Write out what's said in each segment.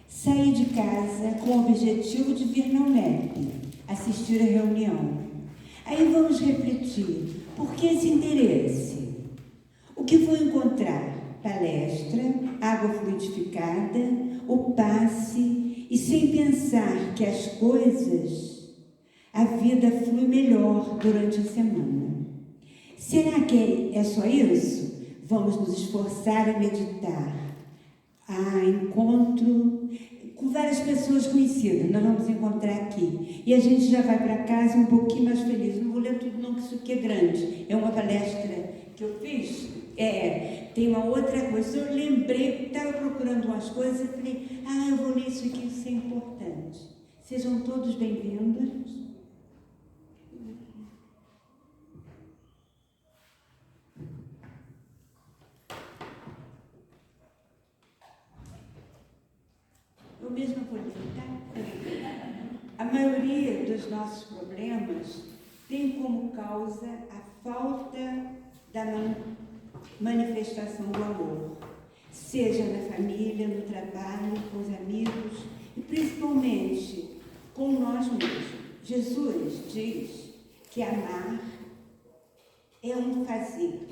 Saí de casa com o objetivo de vir na UNEP, assistir a reunião. Aí vamos refletir, por que esse interesse? O que vou encontrar? Palestra, água fluidificada, o passe, e sem pensar que as coisas, a vida flui melhor durante a semana. Será que é só isso? Vamos nos esforçar a meditar. Encontro com várias pessoas conhecidas, nós vamos encontrar aqui. E a gente já vai para casa um pouquinho mais feliz. Não vou ler tudo não, que isso aqui é grande. É uma palestra que eu fiz. Tem uma outra coisa. Eu lembrei, estava procurando umas coisas e falei, eu vou ler isso aqui, isso é importante. Sejam todos bem-vindos. Eu mesma vou ler, tá? A maioria dos nossos problemas tem como causa a falta da manifestação do amor, seja na família, no trabalho, com os amigos e principalmente com nós mesmos. Jesus diz que amar é um fazer.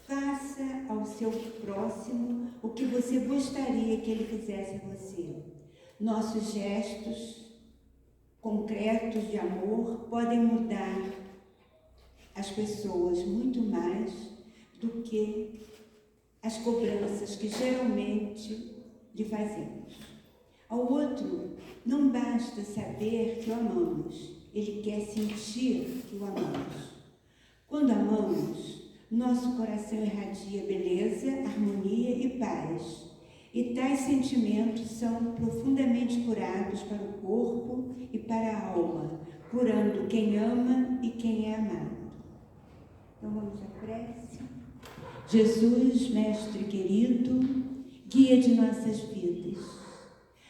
Faça ao seu próximo o que você gostaria que ele fizesse a você. Nossos gestos concretos de amor podem mudar as pessoas muito mais do que as cobranças que geralmente lhe fazemos. Ao outro, não basta saber que o amamos, ele quer sentir que o amamos. Quando amamos, nosso coração irradia beleza, harmonia e paz. E tais sentimentos são profundamente curados para o corpo e para a alma, curando quem ama e quem é amado. Então vamos à prece. Jesus, Mestre querido, guia de nossas vidas.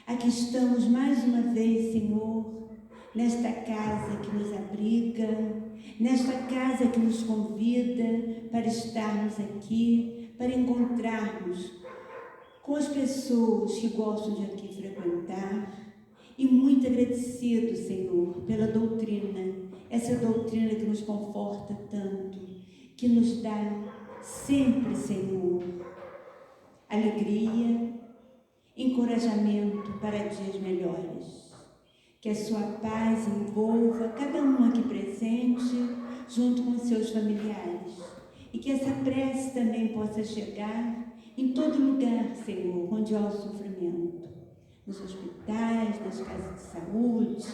Aqui estamos mais uma vez, Senhor, nesta casa que nos abriga, nesta casa que nos convida para estarmos aqui, para encontrarmos com as pessoas que gostam de aqui frequentar, e muito agradecido, Senhor, pela doutrina, essa doutrina que nos conforta tanto, que nos dá sempre, Senhor, alegria, encorajamento para dias melhores. Que a sua paz envolva cada um aqui presente, junto com seus familiares. E que essa prece também possa chegar em todo lugar, Senhor, onde há o sofrimento. Nos hospitais, nas casas de saúde,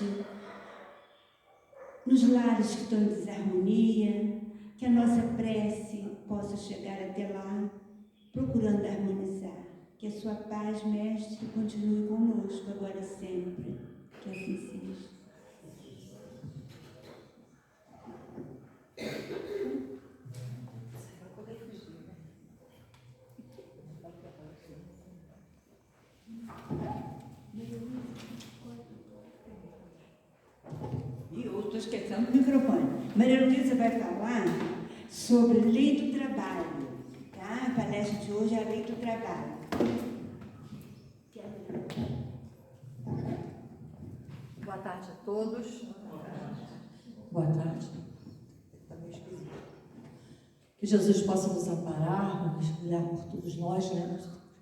nos lares que estão em desarmonia. Que a nossa prece possa chegar até lá, procurando harmonizar. Que a sua paz, Mestre, continue conosco agora e sempre. Que assim seja. E eu estou esquecendo do microfone. Maria Luísa vai falar sobre lei do trabalho. Tá? A palestra de hoje é a lei do trabalho. Boa tarde a todos. Boa tarde. Está meio esquisito. Que Jesus possa nos amparar, nos olhar por todos nós, né?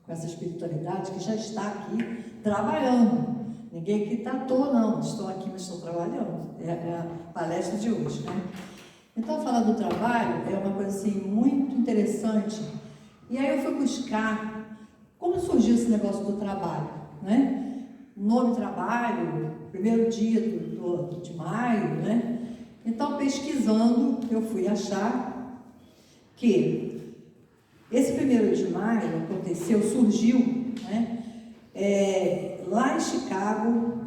Com essa espiritualidade que já está aqui trabalhando. Ninguém aqui está à toa, não. Estão aqui, mas estão trabalhando. É a palestra de hoje, né? Então, falar do trabalho é uma coisa assim, muito interessante. E aí eu fui buscar como surgiu esse negócio do trabalho, né? O nome trabalho, primeiro dia de maio, né? Então, pesquisando, eu fui achar que esse 1º de maio surgiu, né? Lá em Chicago,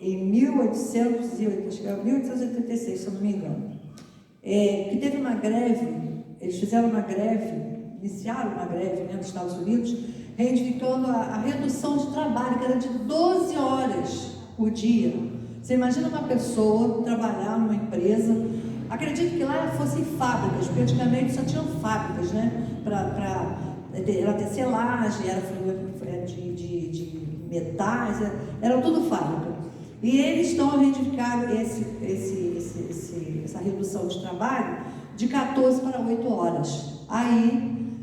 em 1886, se eu não me engano, que teve uma greve, eles fizeram uma greve, iniciaram uma greve, né, nos Estados Unidos, reivindicando a redução de trabalho, que era de 12 horas por dia. Você imagina uma pessoa trabalhar numa empresa, acredito que lá fossem fábricas, porque antigamente só tinham fábricas, né, era tecelagem, era de metais, era tudo fábrica. E eles estão reivindicando essa redução de trabalho de 14 para 8 horas. Aí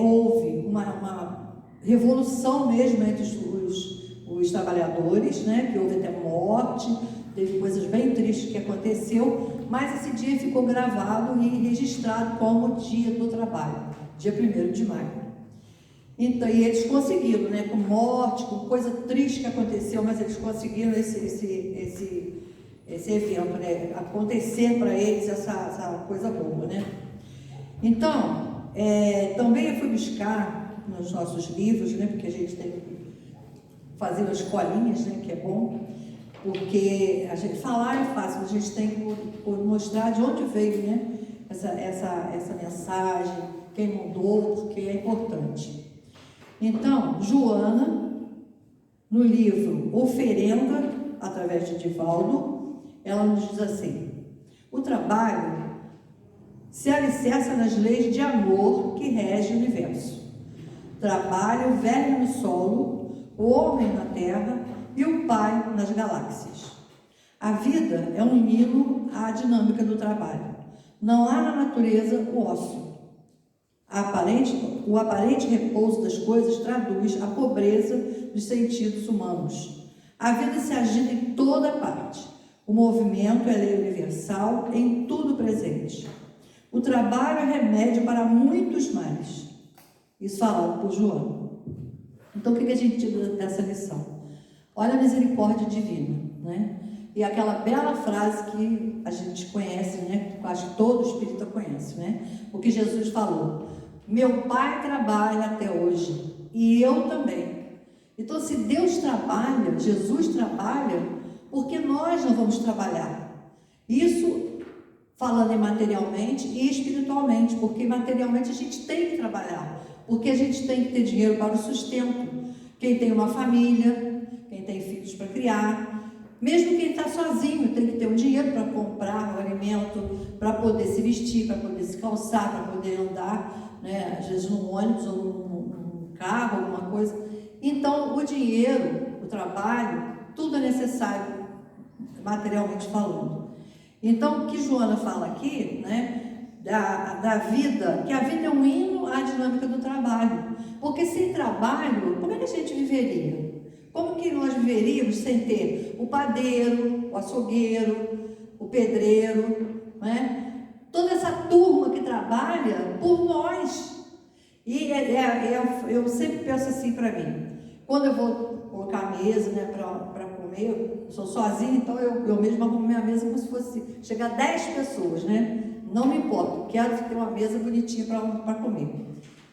houve uma revolução mesmo entre os trabalhadores, né? Que houve até morte, teve coisas bem tristes que aconteceu, mas esse dia ficou gravado e registrado como Dia do Trabalho, dia 1º de maio. Então, e eles conseguiram, né, com morte, com coisa triste que aconteceu, mas eles conseguiram esse evento, né, acontecer para eles essa coisa boa, né? Então, também eu fui buscar nos nossos livros, né, porque a gente tem que fazer as colinhas, né, que é bom, porque a gente falar é fácil, a gente tem que mostrar de onde veio, né, essa mensagem, quem mudou, porque é importante. Então, Joana, no livro Oferenda, através de Divaldo, ela nos diz assim: o trabalho se alicerça nas leis de amor que regem o universo. Trabalho, o verme no solo, o homem na terra e o pai nas galáxias. A vida é um hino à dinâmica do trabalho. Não há na natureza o ócio. O aparente repouso das coisas traduz a pobreza dos sentidos humanos. A vida se agita em toda parte. O movimento é lei universal em tudo presente. O trabalho é remédio para muitos males. Isso falado por Joana. Então, o que a gente tira dessa lição? Olha a misericórdia divina, né? E aquela bela frase que a gente conhece, né? Acho que todo espírita conhece, né? O que Jesus falou: meu Pai trabalha até hoje e eu também. Então, se Deus trabalha, Jesus trabalha, por que nós não vamos trabalhar? Isso falando materialmente e espiritualmente, porque materialmente a gente tem que trabalhar, porque a gente tem que ter dinheiro para o sustento. Quem tem uma família, quem tem filhos para criar, mesmo quem está sozinho, tem que ter um dinheiro para comprar um alimento, para poder se vestir, para poder se calçar, para poder andar, né? Às vezes num ônibus ou num carro, alguma coisa. Então, o dinheiro, o trabalho, tudo é necessário, materialmente falando. Então, o que Joana fala aqui, né, da vida, que a vida é um hino à dinâmica do trabalho. Porque sem trabalho, como é que a gente viveria? Como que nós viveríamos sem ter o padeiro, o açougueiro, o pedreiro, né? Toda essa turma que trabalha por nós. E eu sempre penso assim para mim, quando eu vou colocar a mesa, né, para comer, eu sou sozinha, então eu mesma arrumo minha mesa como se fosse chegar 10 pessoas, né? Não me importa, quero ter uma mesa bonitinha para comer.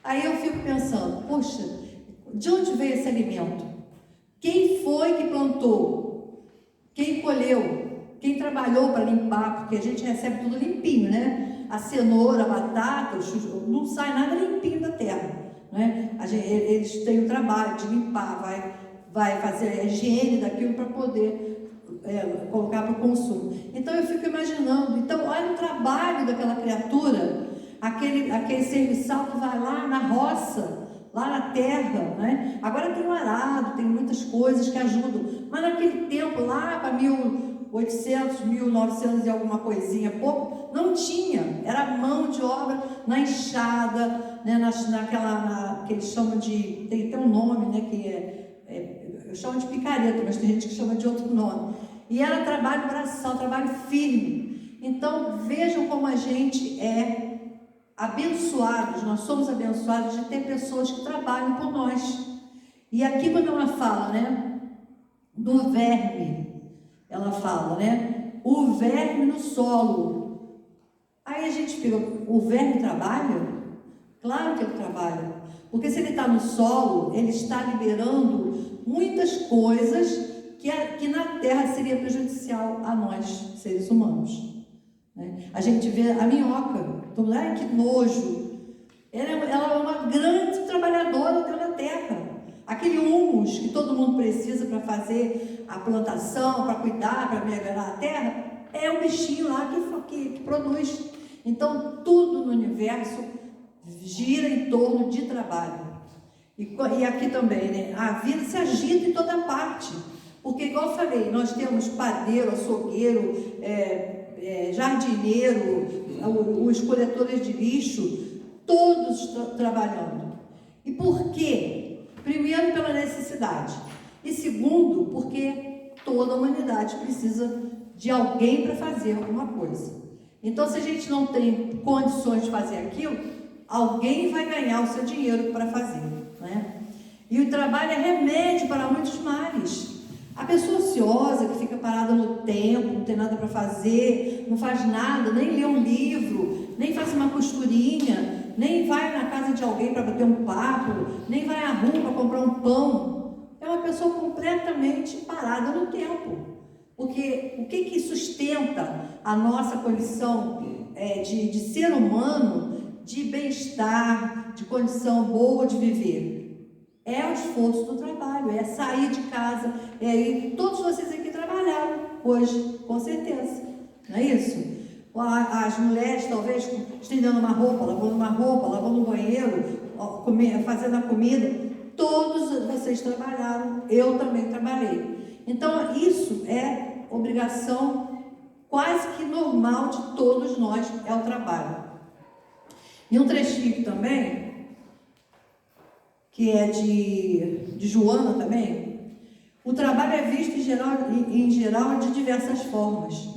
Aí eu fico pensando, poxa, de onde veio esse alimento? Quem foi que plantou? Quem colheu? Quem trabalhou para limpar? Porque a gente recebe tudo limpinho, né? A cenoura, a batata, não sai nada limpinho da terra, né? Eles têm o trabalho de limpar, vai fazer a higiene daquilo para poder colocar para o consumo. Então eu fico imaginando, então olha o trabalho daquela criatura, aquele serviçal que vai lá na roça, lá na terra, né? Agora tem o arado, tem muitas coisas que ajudam, mas naquele tempo, lá para 1800, 1900 e alguma coisinha, pouco, não tinha, era mão de obra na enxada, né? Que eles chamam de, tem um nome, né? Que eu chamo de picareta, mas tem gente que chama de outro nome, e era trabalho braçal, trabalho firme. Então vejam como a gente é abençoados, nós somos abençoados de ter pessoas que trabalham por nós. E aqui quando ela fala, né, do verme, ela fala, né, o verme no solo. Aí a gente fica, o verme trabalha? Claro que ele trabalha, porque se ele está no solo, ele está liberando muitas coisas que na terra seria prejudicial a nós, seres humanos. A gente vê a minhoca, então, ai, que nojo, ela é uma grande trabalhadora pela terra. Aquele humus que todo mundo precisa para fazer a plantação, para cuidar, para melhorar a terra, é o bichinho lá que produz. Então tudo no universo gira em torno de trabalho. E aqui também, né? A vida se agita em toda parte. Porque, igual eu falei, nós temos padeiro, açougueiro, jardineiro, os coletores de lixo, todos trabalhando. E por quê? Primeiro, pela necessidade. E segundo, porque toda a humanidade precisa de alguém para fazer alguma coisa. Então, se a gente não tem condições de fazer aquilo, alguém vai ganhar o seu dinheiro para fazer, né? E o trabalho é remédio para muitos males. A pessoa ociosa, que fica parada no tempo, não tem nada para fazer, não faz nada, nem lê um livro, nem faz uma costurinha, nem vai na casa de alguém para bater um papo, nem vai à rua para comprar um pão. É uma pessoa completamente parada no tempo. Porque o que sustenta a nossa condição de ser humano, de bem-estar, de condição boa de viver? É o esforço do trabalho, é sair de casa, é ir. Todos vocês aqui trabalharam hoje, com certeza, não é isso? As mulheres talvez estendendo uma roupa, lavando um banheiro, fazendo a comida. Todos vocês trabalharam, eu também trabalhei. Então isso é obrigação quase que normal de todos nós, é o trabalho. E um trechinho também, que é de Joana também. O trabalho é visto em geral de diversas formas.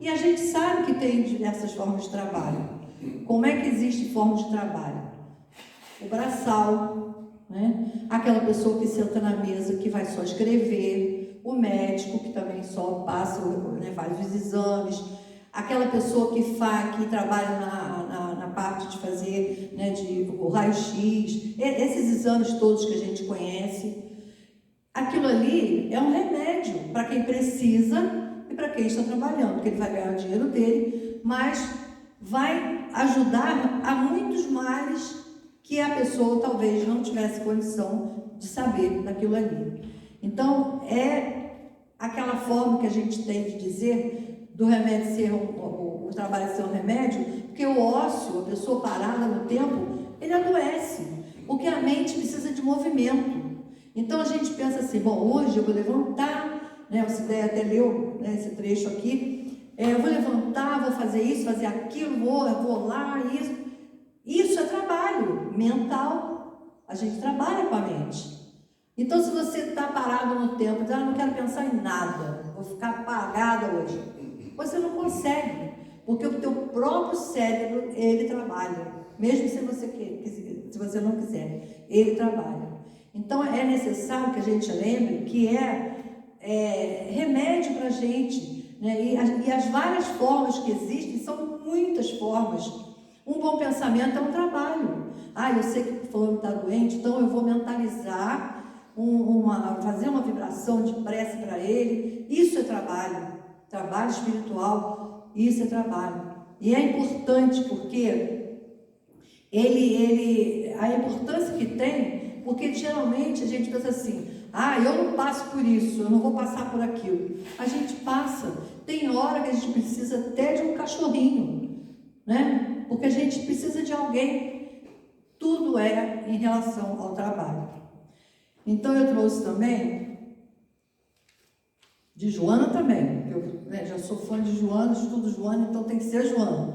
E a gente sabe que tem diversas formas de trabalho. Como é que existe forma de trabalho? O braçal, né? Aquela pessoa que senta na mesa, que vai só escrever. O médico, que também só passa, né, faz os exames. Aquela pessoa que trabalha na parte de fazer, né, o raio-x, esses exames todos que a gente conhece. Aquilo ali é um remédio para quem precisa e para quem está trabalhando, porque ele vai ganhar o dinheiro dele, mas vai ajudar a muitos males que a pessoa talvez não tivesse condição de saber daquilo ali. Então, é aquela forma que a gente tem de dizer do remédio ser o trabalho ser um remédio, porque o ócio, a pessoa parada no tempo, ele adoece, porque a mente precisa de movimento. Então a gente pensa assim, bom, hoje eu vou levantar, né, você até leu, né, esse trecho aqui, eu vou levantar, vou fazer isso, fazer aquilo, vou lá, isso. Isso é trabalho mental, a gente trabalha com a mente. Então se você está parado no tempo, diz, não quero pensar em nada, vou ficar apagada hoje, você não consegue, porque o teu próprio cérebro, ele trabalha, mesmo se você não quiser, ele trabalha. Então é necessário que a gente lembre que é remédio para a gente, né? E as várias formas que existem, são muitas formas. Um bom pensamento é um trabalho. Eu sei que o fulano está doente, então eu vou mentalizar, fazer uma vibração de prece para ele. Isso é trabalho. Trabalho espiritual, isso é trabalho. E é importante porque a importância que tem, porque geralmente a gente pensa assim, eu não passo por isso, eu não vou passar por aquilo. A gente passa. Tem hora que a gente precisa até de um cachorrinho, né? Porque a gente precisa de alguém. Tudo é em relação ao trabalho. Então eu trouxe também de Joana também, eu já sou fã de Joana, estudo Joana, então tem que ser Joana.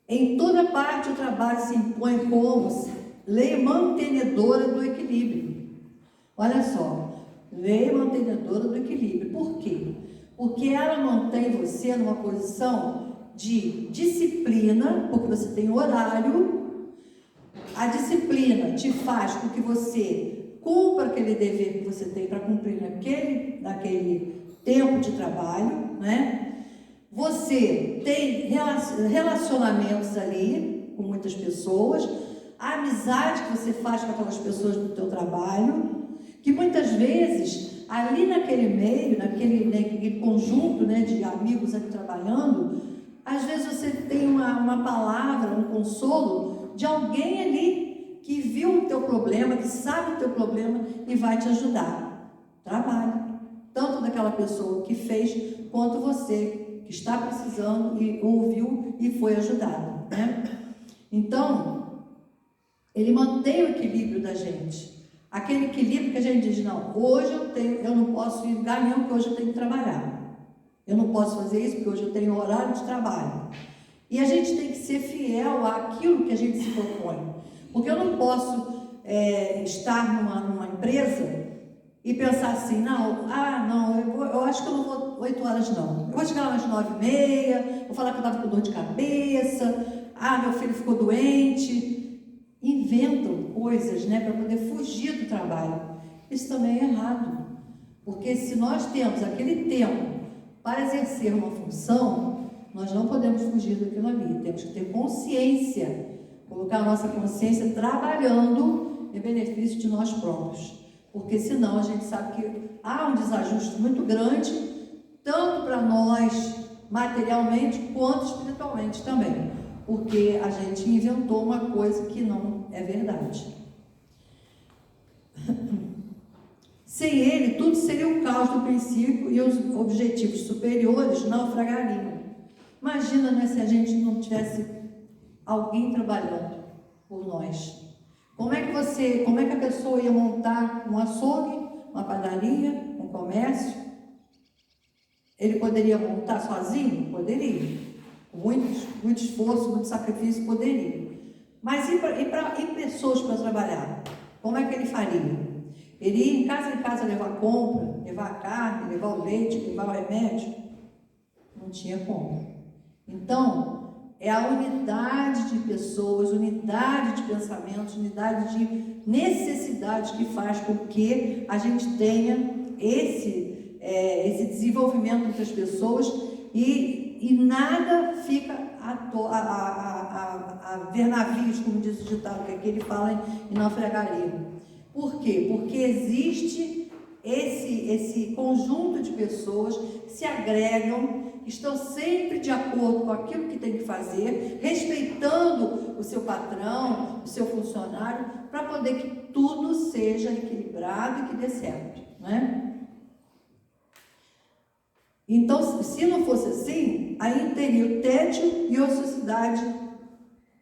Em toda parte o trabalho se impõe como lei mantenedora do equilíbrio. Olha só, lei mantenedora do equilíbrio. Por quê? Porque ela mantém você numa posição de disciplina, porque você tem horário. A disciplina te faz com que você cumpra aquele dever que você tem para cumprir naquele tempo de trabalho, né? Você tem relacionamentos ali com muitas pessoas, a amizade que você faz com aquelas pessoas do teu trabalho, que muitas vezes ali naquele meio, naquele conjunto, né, de amigos ali trabalhando, às vezes você tem uma palavra, um consolo de alguém ali que viu o teu problema, que sabe o teu problema e vai te ajudar. Trabalho. Tanto daquela pessoa que fez, quanto você, que está precisando e ouviu e foi ajudado, né? Então, ele mantém o equilíbrio da gente. Aquele equilíbrio que a gente diz, não, hoje eu não posso ir em lugar nenhum porque hoje eu tenho que trabalhar. Eu não posso fazer isso porque hoje eu tenho horário de trabalho. E a gente tem que ser fiel àquilo que a gente se propõe. Porque eu não posso estar numa empresa e pensar assim, não, eu acho que eu não vou 8 horas não. Eu vou chegar lá às 9h30, vou falar que eu estava com dor de cabeça, meu filho ficou doente. Inventam coisas, né, para poder fugir do trabalho. Isso também é errado. Porque se nós temos aquele tempo para exercer uma função, nós não podemos fugir daquilo ali. Temos que ter consciência, colocar a nossa consciência trabalhando em benefício de nós próprios. Porque senão a gente sabe que há um desajuste muito grande, tanto para nós materialmente quanto espiritualmente também. Porque a gente inventou uma coisa que não é verdade. Sem ele, tudo seria um caos do princípio e os objetivos superiores naufragariam. Imagina, né, se a gente não tivesse alguém trabalhando por nós. Como é que a pessoa ia montar um açougue, uma padaria, um comércio? Ele poderia montar sozinho? Poderia. Muito esforço, muito sacrifício, poderia. Mas e pessoas para trabalhar? Como é que ele faria? Ele ia em casa levar compra, levar a carne, levar o leite, levar o remédio? Não tinha como. Então, é a unidade de pessoas, unidade de pensamentos, unidade de necessidades que faz com que a gente tenha esse desenvolvimento entre as pessoas e nada fica a ver navios, como diz o ditado, que aqui ele fala em naufragaria. Por quê? Porque existe esse conjunto de pessoas que se agregam, que estão sempre de acordo com aquilo que tem que fazer, respeitando o seu patrão, o seu funcionário, para poder que tudo seja equilibrado e que dê certo, né? Então, se não fosse assim, aí teria o tédio e ociosidade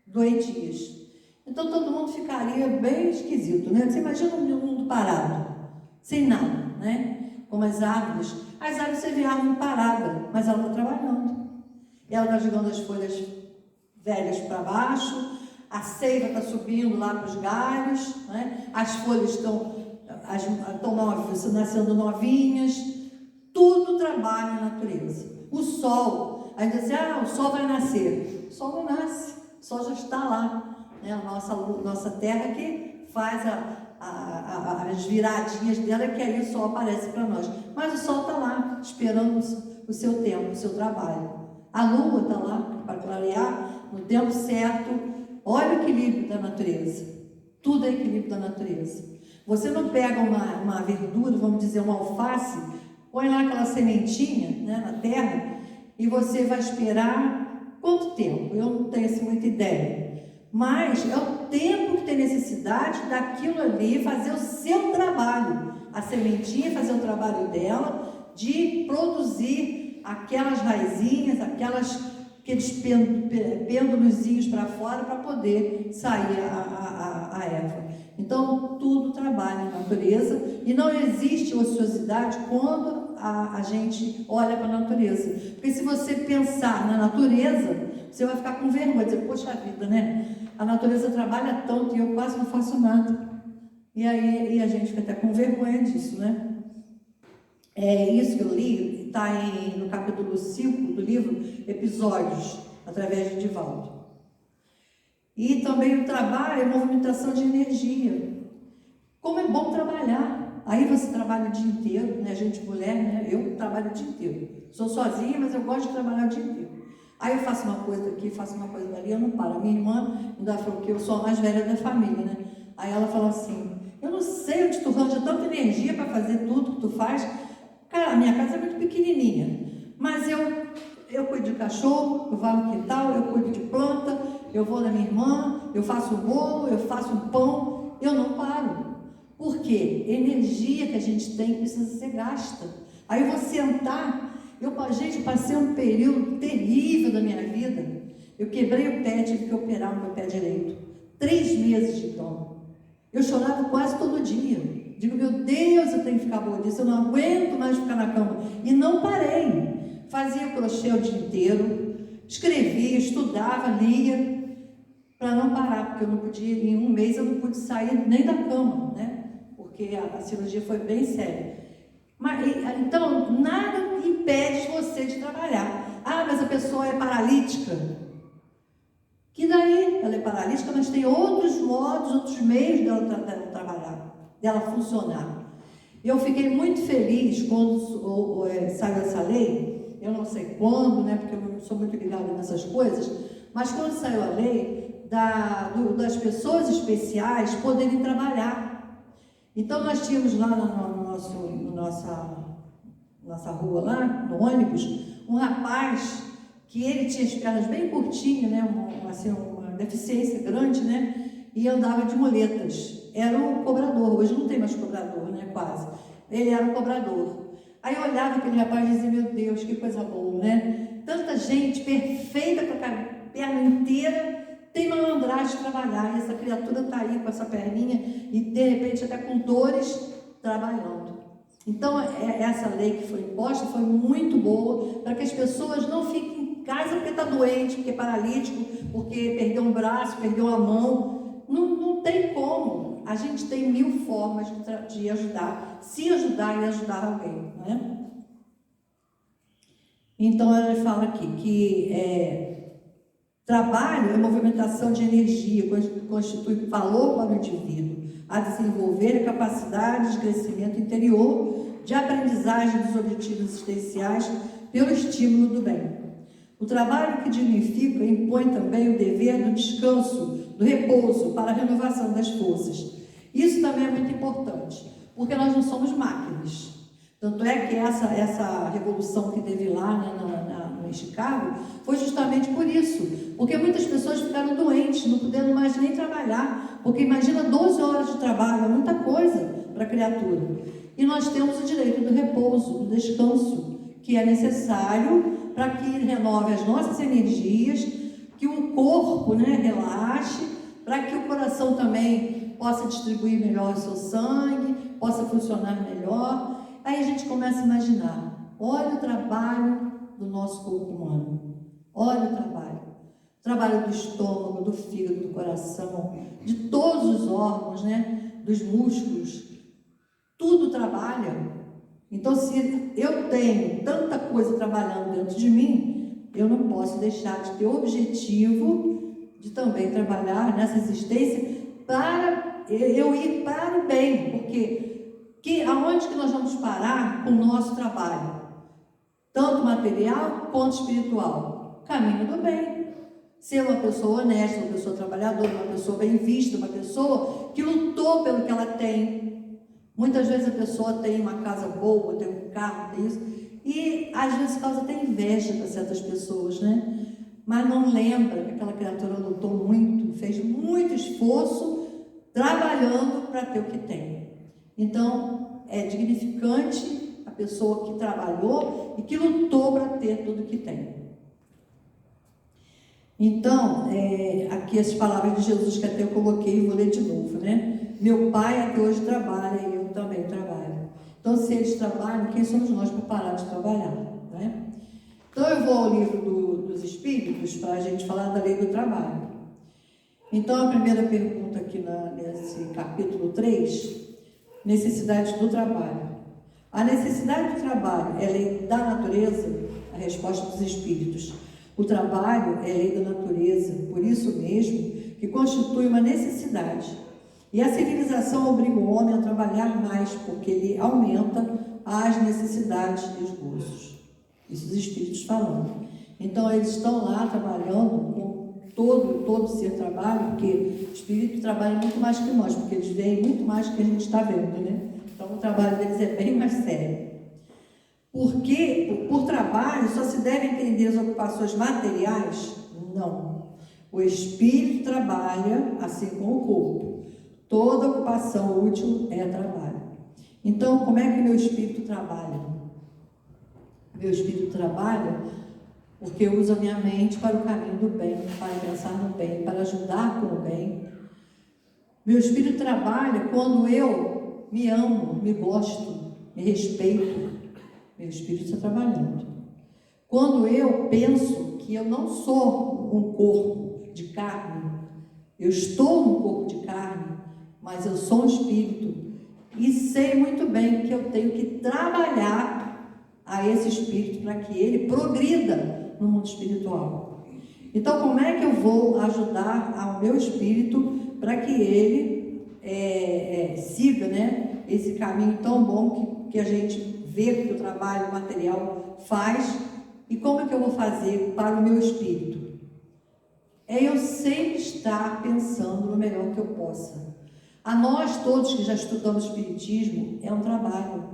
doentias. Então, todo mundo ficaria bem esquisito, né? Você imagina um mundo parado, sem nada, né? Como as árvores. As árvores, você vê a árvore parada, mas ela está trabalhando. E ela está jogando as folhas velhas para baixo, a seiva está subindo lá para os galhos, né? As folhas estão nascendo novinhas. Tudo trabalha na natureza. O sol, a gente diz assim, o sol vai nascer. O sol não nasce, o sol já está lá. Né? A nossa terra que faz as viradinhas dela, que aí o sol aparece para nós. Mas o sol está lá, esperando o seu tempo, o seu trabalho. A lua está lá para clarear no tempo certo. Olha o equilíbrio da natureza. Tudo é equilíbrio da natureza. Você não pega uma verdura, vamos dizer, uma alface, põe lá aquela sementinha, né, na terra, e você vai esperar quanto tempo? Eu não tenho assim muita ideia. Mas é o tempo que tem necessidade daquilo ali fazer o seu trabalho. A sementinha fazer o trabalho dela de produzir aquelas raizinhas, aqueles pêndulozinhos para fora para poder sair a erva. Então, tudo trabalha na natureza e não existe ociosidade quando a gente olha para a natureza. Porque se você pensar na natureza, você vai ficar com vergonha, dizer, poxa vida, né? A natureza trabalha tanto e eu quase não faço nada. E aí a gente fica até com vergonha disso, né? Isso que eu li, está no capítulo 5 do livro Episódios, através de Divaldo. E também o trabalho é movimentação de energia. Como é bom trabalhar. Aí você trabalha o dia inteiro, né? Gente, mulher, né? Eu trabalho o dia inteiro. Sou sozinha, mas eu gosto de trabalhar o dia inteiro. Aí eu faço uma coisa aqui, faço uma coisa ali, eu não paro. A minha irmã ainda falou que eu sou a mais velha da família, né? Aí ela falou assim, eu não sei onde tu arranja tanta energia para fazer tudo que tu faz. Cara, a minha casa é muito pequenininha, mas eu cuido de cachorro, eu vou no quintal, eu cuido de planta, eu vou na minha irmã, eu faço um bolo, eu faço um pão, eu não paro. Por quê? Energia que a gente tem precisa ser gasta. Aí eu vou sentar, gente, passei um período terrível da minha vida, eu quebrei o pé, tive que operar o meu pé direito. 3 meses de cama. Eu chorava quase todo dia. Digo, meu Deus, eu tenho que ficar boa disso, eu não aguento mais ficar na cama. E não parei. Fazia crochê o dia inteiro, escrevia, estudava, lia, para não parar, porque eu não podia, em um mês eu não pude sair nem da cama, né? Porque a cirurgia foi bem séria. Então, nada impede você de trabalhar. Ah, mas a pessoa é paralítica. Que daí? Ela é paralítica, mas tem outros modos, outros meios dela trabalhar, dela funcionar. Eu fiquei muito feliz quando saiu essa lei, eu não sei quando, né, porque eu não sou muito ligada nessas coisas, mas quando saiu a lei das pessoas especiais poderem trabalhar. Então, nós tínhamos lá na nossa rua, lá no ônibus, um rapaz que ele tinha as pernas bem curtinhas, né, uma deficiência grande, né, e andava de muletas. Era um cobrador, hoje não tem mais cobrador, né, quase. Ele era um cobrador. Aí eu olhava aquele rapaz e dizia, meu Deus, que coisa boa, né? Tanta gente perfeita com a perna inteira, tem malandragem de trabalhar, e essa criatura está aí com essa perninha e de repente até com dores trabalhando. Então essa lei que foi imposta foi muito boa para que as pessoas não fiquem em casa porque está doente, porque é paralítico, porque perdeu um braço, perdeu a mão. Não tem como. A gente tem 1000 formas de ajudar, se ajudar e ajudar alguém, né? Então ele fala aqui que trabalho é movimentação de energia, constitui valor para o indivíduo, a desenvolver a capacidade de crescimento interior, de aprendizagem dos objetivos existenciais pelo estímulo do bem. O trabalho que dignifica impõe também o dever do descanso, do repouso, para a renovação das forças. Isso também é muito importante, porque nós não somos máquinas. Tanto é que essa revolução que teve lá, né, em Chicago, foi justamente por isso, porque muitas pessoas ficaram doentes, não podendo mais nem trabalhar, porque imagina 12 horas de trabalho, é muita coisa para a criatura. E nós temos o direito do repouso, do descanso, que é necessário para que renove as nossas energias, que o corpo, né, relaxe, para que o coração também possa distribuir melhor o seu sangue, possa funcionar melhor. Aí a gente começa a imaginar, olha o trabalho do nosso corpo humano, olha o trabalho do estômago, do fígado, do coração, de todos os órgãos, né, dos músculos, tudo trabalha. Então, se eu tenho tanta coisa trabalhando dentro de mim, eu não posso deixar de ter o objetivo de também trabalhar nessa existência para eu ir para o bem, porque aonde que nós vamos parar com o nosso trabalho? Tanto material quanto espiritual. Caminho do bem. Ser uma pessoa honesta, uma pessoa trabalhadora, uma pessoa bem vista, uma pessoa que lutou pelo que ela tem. Muitas vezes a pessoa tem uma casa boa, tem um carro, tem isso, e às vezes causa até inveja para certas pessoas, né? Mas não lembra que aquela criatura lutou muito, fez muito esforço, trabalhando para ter o que tem. Então, é dignificante a pessoa que trabalhou e que lutou para ter tudo o que tem. Então, aqui as palavras de Jesus que até eu coloquei, vou ler de novo, né? Meu pai até hoje trabalha e eu também trabalho. Então, se eles trabalham, quem somos nós para parar de trabalhar, né? Então, eu vou ao livro dos Espíritos para a gente falar da lei do trabalho. Então, a primeira pergunta aqui nesse capítulo 3, necessidade do trabalho. A necessidade do trabalho é lei da natureza? A resposta dos Espíritos. O trabalho é lei da natureza, por isso mesmo que constitui uma necessidade. E a civilização obriga o homem a trabalhar mais, porque ele aumenta as necessidades e os gozos. Isso os Espíritos falando. Então, eles estão lá trabalhando com todo ser trabalho, porque o Espírito trabalha muito mais que nós, porque eles veem muito mais que a gente está vendo, né? Então, o trabalho deles é bem mais sério. Porque, por trabalho, só se deve entender as ocupações materiais? Não. O espírito trabalha assim como o corpo. Toda ocupação útil é trabalho. Então, como é que meu espírito trabalha? Meu espírito trabalha porque eu uso a minha mente para o caminho do bem, para pensar no bem, para ajudar com o bem, Meu espírito trabalha quando eu me amo, me gosto, me respeito. Meu espírito está trabalhando. Quando eu penso que eu não sou um corpo de carne, eu estou num corpo de carne, mas eu sou um espírito, e sei muito bem que eu tenho que trabalhar a esse espírito para que ele progrida no mundo espiritual. Então, como é que eu vou ajudar ao meu espírito para que ele siga, né, esse caminho tão bom que a gente vê que o trabalho material faz? E como é que eu vou fazer para o meu espírito? É eu sempre estar pensando no melhor que eu possa. A nós todos que já estudamos Espiritismo, é um trabalho,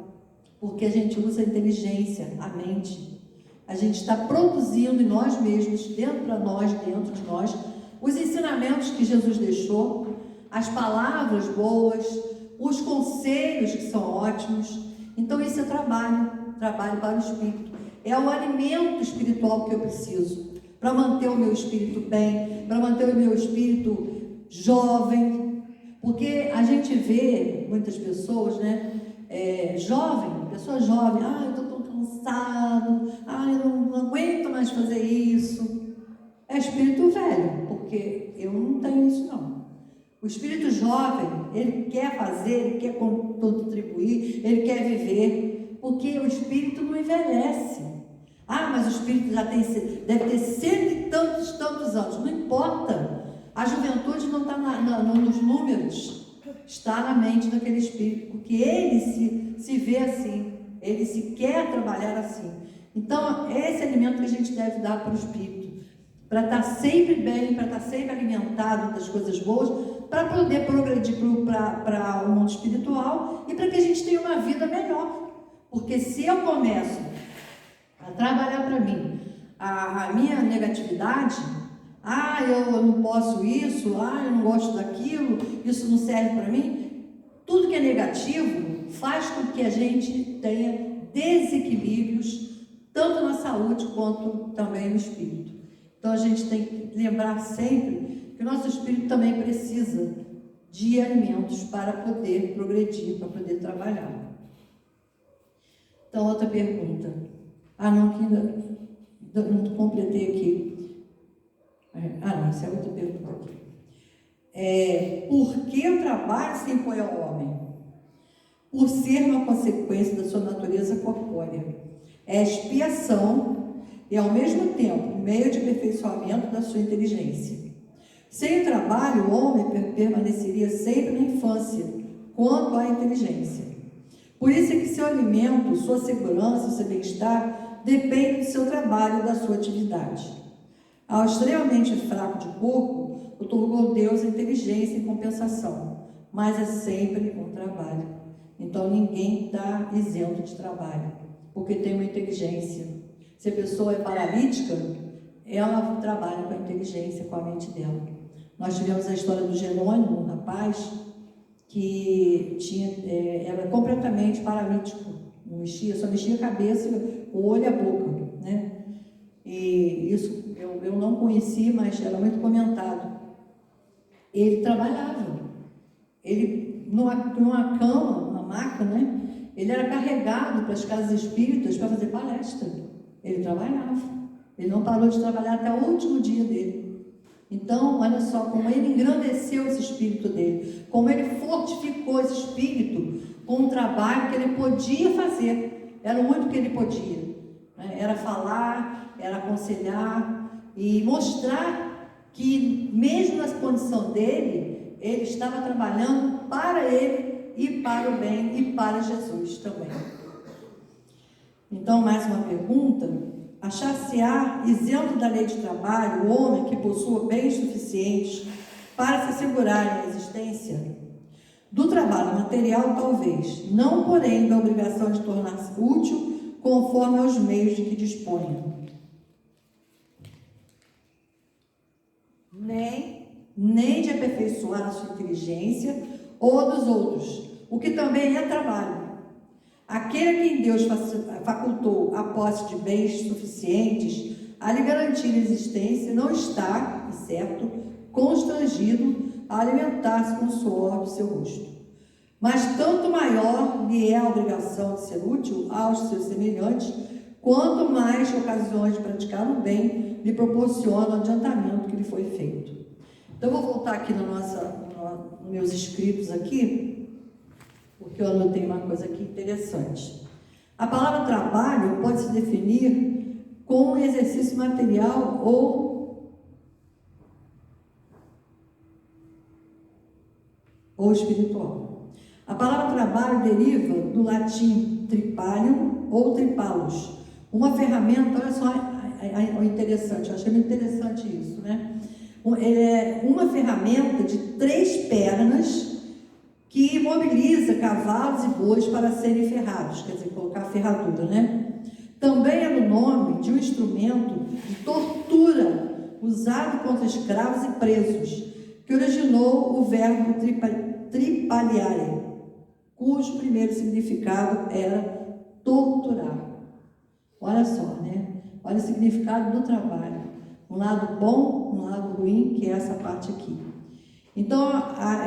porque a gente usa a inteligência, a mente. A gente está produzindo em nós mesmos, dentro de nós, os ensinamentos que Jesus deixou, as palavras boas, os conselhos que são ótimos. Então isso é trabalho para o espírito. É o alimento espiritual que eu preciso para manter o meu espírito bem, para manter o meu espírito jovem, porque a gente vê muitas pessoas, né, pessoa jovem, eu estou tão cansado, eu não aguento mais fazer isso. É espírito velho, porque eu não tenho isso não. O espírito jovem, ele quer fazer, ele quer contribuir, ele quer viver, porque o espírito não envelhece. Mas o espírito já deve ter cento e tantos anos. Não importa. A juventude não está nos números. Está na mente daquele espírito. Porque ele se vê assim. Ele se quer trabalhar assim. Então, é esse alimento que a gente deve dar para o espírito. Para estar sempre bem, para estar sempre alimentado das coisas boas, para poder progredir para o mundo espiritual e para que a gente tenha uma vida melhor. Porque se eu começo a trabalhar para mim a minha negatividade, eu não posso isso, eu não gosto daquilo, isso não serve para mim, tudo que é negativo faz com que a gente tenha desequilíbrios tanto na saúde quanto também no espírito. Então a gente tem que lembrar sempre que o nosso espírito também precisa de alimentos para poder progredir, para poder trabalhar. Então, outra pergunta. Não completei aqui. Essa é outra pergunta aqui. Por que o trabalho se impõe ao homem? Por ser uma consequência da sua natureza corpórea. É expiação e, ao mesmo tempo, meio de aperfeiçoamento da sua inteligência. Sem o trabalho, o homem permaneceria sempre na infância, quanto à inteligência. Por isso é que seu alimento, sua segurança, seu bem-estar depende do seu trabalho e da sua atividade. Ao extremamente fraco de corpo, otorgou Deus a inteligência em compensação, mas é sempre um trabalho. Então ninguém está isento de trabalho, porque tem uma inteligência. Se a pessoa é paralítica, ela trabalha com a inteligência, com a mente dela. Nós tivemos a história do Jerônimo, um rapaz que era completamente paralítico, só mexia a cabeça, o olho e a boca, né? E isso eu não conheci, mas era muito comentado. Ele trabalhava, ele numa cama, numa maca, né? Ele era carregado para as casas espíritas para fazer palestra. Ele trabalhava, ele não parou de trabalhar até o último dia dele. Então, olha só como ele engrandeceu esse espírito dele, como ele fortificou esse espírito com um trabalho que ele podia fazer. Era muito que ele podia, né? Era falar, era aconselhar e mostrar que mesmo na condição dele, ele estava trabalhando para ele e para o bem e para Jesus também. Então, mais uma pergunta. Achar-se-á isento da lei de trabalho o homem que possua bens suficientes para se assegurar a existência? Do trabalho material, talvez, não, porém, da obrigação de tornar-se útil conforme aos meios de que dispõe. Nem de aperfeiçoar a sua inteligência ou dos outros, o que também é trabalho. Aquele a quem Deus facultou a posse de bens suficientes a lhe garantir a existência não está, certo, constrangido a alimentar-se com o suor do seu rosto. Mas tanto maior lhe é a obrigação de ser útil aos seus semelhantes, quanto mais ocasiões de praticar o bem lhe proporciona o adiantamento que lhe foi feito. Então, eu vou voltar aqui nos meus escritos aqui, porque eu anotei uma coisa aqui interessante. A palavra trabalho pode se definir como um exercício material ou espiritual. A palavra trabalho deriva do latim tripalium ou tripalus, uma ferramenta, olha só o interessante, eu achei muito interessante isso, né? É uma ferramenta de 3 pernas que mobiliza cavalos e bois para serem ferrados, quer dizer, colocar ferradura, né? Também é no nome de um instrumento de tortura usado contra escravos e presos, que originou o verbo tripaliare, cujo primeiro significado era torturar. Olha só, né? Olha o significado do trabalho. Um lado bom, um lado ruim, que é essa parte aqui. Então,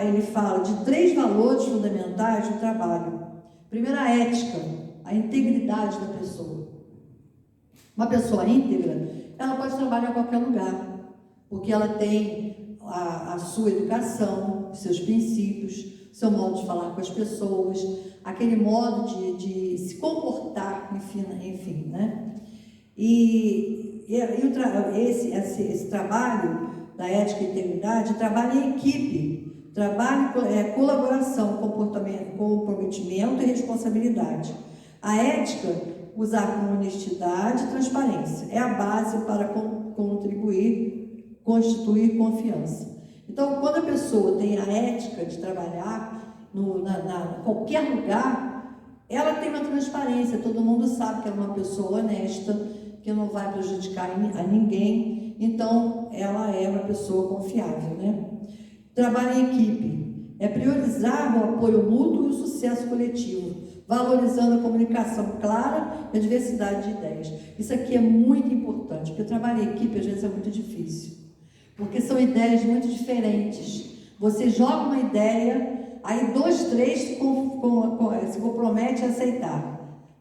ele fala de 3 valores fundamentais do trabalho. Primeiro, a ética, a integridade da pessoa. Uma pessoa íntegra, ela pode trabalhar em qualquer lugar, porque ela tem a sua educação, os seus princípios, seu modo de falar com as pessoas, aquele modo de se comportar, enfim, né? Esse trabalho da ética e integridade, trabalho em equipe, trabalho colaboração, comprometimento e responsabilidade. A ética, usar com honestidade e transparência, é a base para constituir confiança. Então, quando a pessoa tem a ética de trabalhar em qualquer lugar, ela tem uma transparência, todo mundo sabe que ela é uma pessoa honesta, que não vai prejudicar a ninguém, então ela é uma pessoa confiável, né? Trabalho em equipe é priorizar o apoio mútuo e o sucesso coletivo, valorizando a comunicação clara e a diversidade de ideias. Isso aqui é muito importante, porque o trabalho em equipe às vezes é muito difícil, porque são ideias muito diferentes. Você joga uma ideia, aí 2, 3 se compromete a aceitar,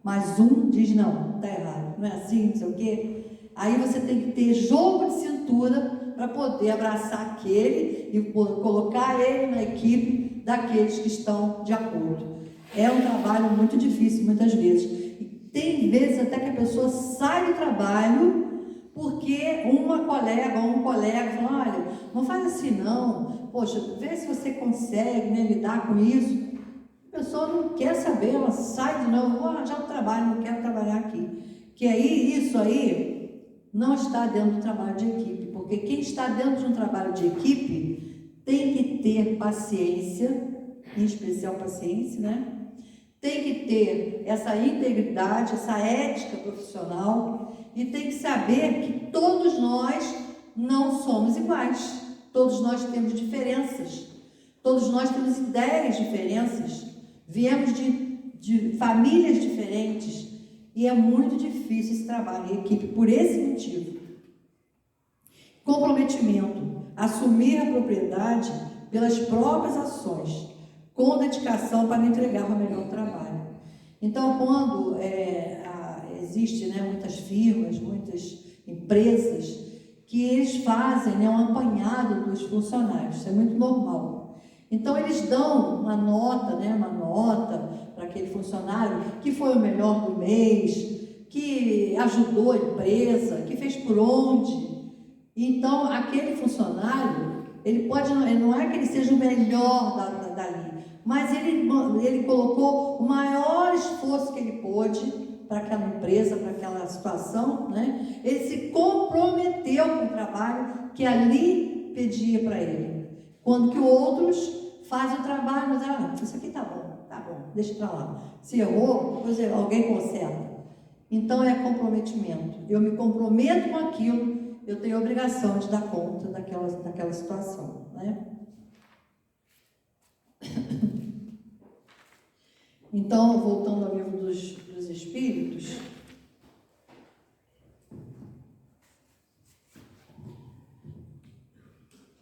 mas um diz não, está errado, não é assim, não sei o quê. Aí você tem que ter jogo de cintura para poder abraçar aquele e colocar ele na equipe daqueles que estão de acordo. É um trabalho muito difícil, muitas vezes. E tem vezes até que a pessoa sai do trabalho porque um colega fala, olha, não faz assim não, poxa, vê se você consegue, né, lidar com isso. A pessoa não quer saber, ela sai de novo, vou arranjar um trabalho, não quero trabalhar aqui. Que aí, isso aí não está dentro do trabalho de equipe, porque quem está dentro de um trabalho de equipe tem que ter paciência, em especial paciência, né? Tem que ter essa integridade, essa ética profissional e tem que saber que todos nós não somos iguais, todos nós temos diferenças, todos nós temos ideias diferentes, viemos de famílias diferentes e é muito difícil esse trabalho em equipe por esse motivo. Comprometimento, assumir a propriedade pelas próprias ações, com dedicação para entregar o melhor trabalho. Então, quando existe, né, muitas firmas, muitas empresas, que eles fazem, né, um apanhado dos funcionários, isso é muito normal. Então, eles dão uma nota para aquele funcionário que foi o melhor do mês, que ajudou a empresa, que fez por onde. Então, aquele funcionário, ele não é que ele seja o melhor dali, mas ele colocou o maior esforço que ele pôde para aquela empresa, para aquela situação, né? Ele se comprometeu com o trabalho que ali pedia para ele. Quando que outros fazem o trabalho, mas isso aqui tá bom, deixa para lá. Se errou, depois alguém conserta. Então é comprometimento. Eu me comprometo com aquilo, eu tenho a obrigação de dar conta daquela situação, né? Então, voltando ao livro dos Espíritos,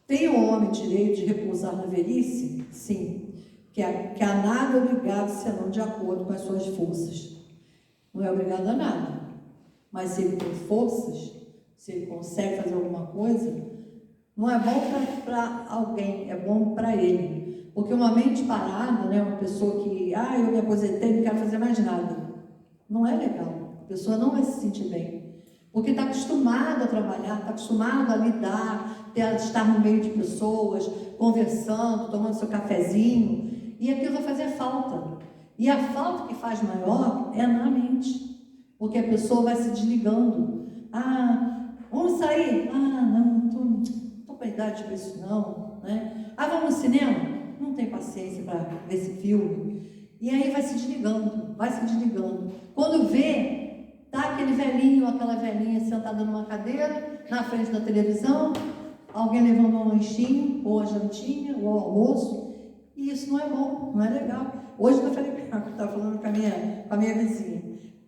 tem homem direito de repousar na velhice? Sim, que a nada é obrigado, senão de acordo com as suas forças. Não é obrigado a nada. Mas se ele tem forças, se ele consegue fazer alguma coisa, não é bom para alguém, é bom para ele. Porque uma mente parada, né, uma pessoa que, eu me aposentei, não quero fazer mais nada, não é legal. A pessoa não vai se sentir bem. Porque está acostumado a trabalhar, está acostumado a lidar, a estar no meio de pessoas, conversando, tomando seu cafezinho, e aquilo vai fazer falta. E a falta que faz maior é na mente, porque a pessoa vai se desligando. Vamos sair? Não estou com a idade para isso não, né? Vamos no cinema? Não tem paciência para ver esse filme. E aí vai se desligando. Quando vê, tá aquele velhinho ou aquela velhinha sentada numa cadeira, na frente da televisão, alguém levando um lanchinho, ou a jantinha, ou o almoço, e isso não é bom, não é legal. Hoje eu estava falando com a minha vizinha,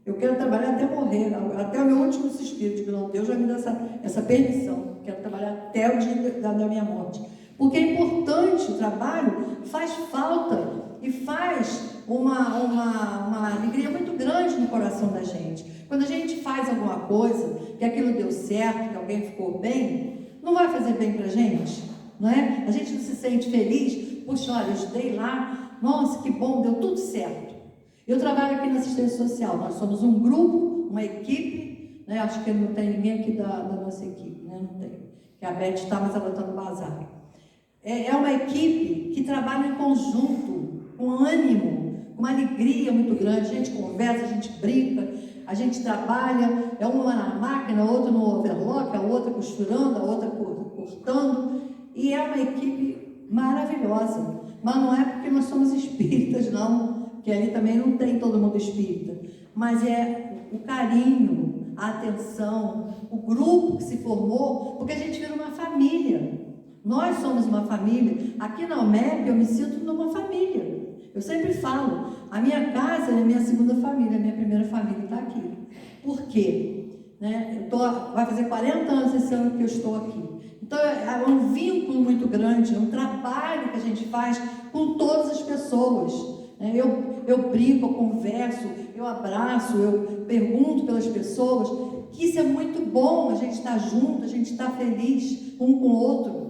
eu quero trabalhar até morrer, até o meu último suspiro, digo, não, Deus vai me dar essa permissão, quero trabalhar até o dia da minha morte. Porque é importante, o trabalho faz falta e faz uma alegria muito grande no coração da gente. Quando a gente faz alguma coisa, que aquilo deu certo, que alguém ficou bem, não vai fazer bem pra gente, não é? A gente não se sente feliz, puxa, olha, eu estudei lá, nossa, que bom, deu tudo certo. Eu trabalho aqui na assistência social, nós somos um grupo, uma equipe, né? Acho que não tem ninguém aqui da nossa equipe, né? Não tem, que a Beth está, mas ela está no bazar. É uma equipe que trabalha em conjunto, com ânimo, com uma alegria muito grande. A gente conversa, a gente brinca, a gente trabalha, é uma na máquina, a outra no overlock, a outra costurando, a outra cortando, e é uma equipe maravilhosa. Mas não é porque nós somos espíritas, não, que ali também não tem todo mundo espírita, mas é o carinho, a atenção, o grupo que se formou, porque a gente vira uma família. Nós somos uma família. Aqui na UMEP eu me sinto numa família. Eu sempre falo, a minha casa é a minha segunda família, a minha primeira família está aqui. Por quê? Né? Vai fazer 40 anos esse ano que eu estou aqui. Então é um vínculo muito grande, é um trabalho que a gente faz com todas as pessoas. Eu brinco, eu converso, eu abraço, eu pergunto pelas pessoas, que isso é muito bom, a gente está junto, a gente está feliz um com o outro.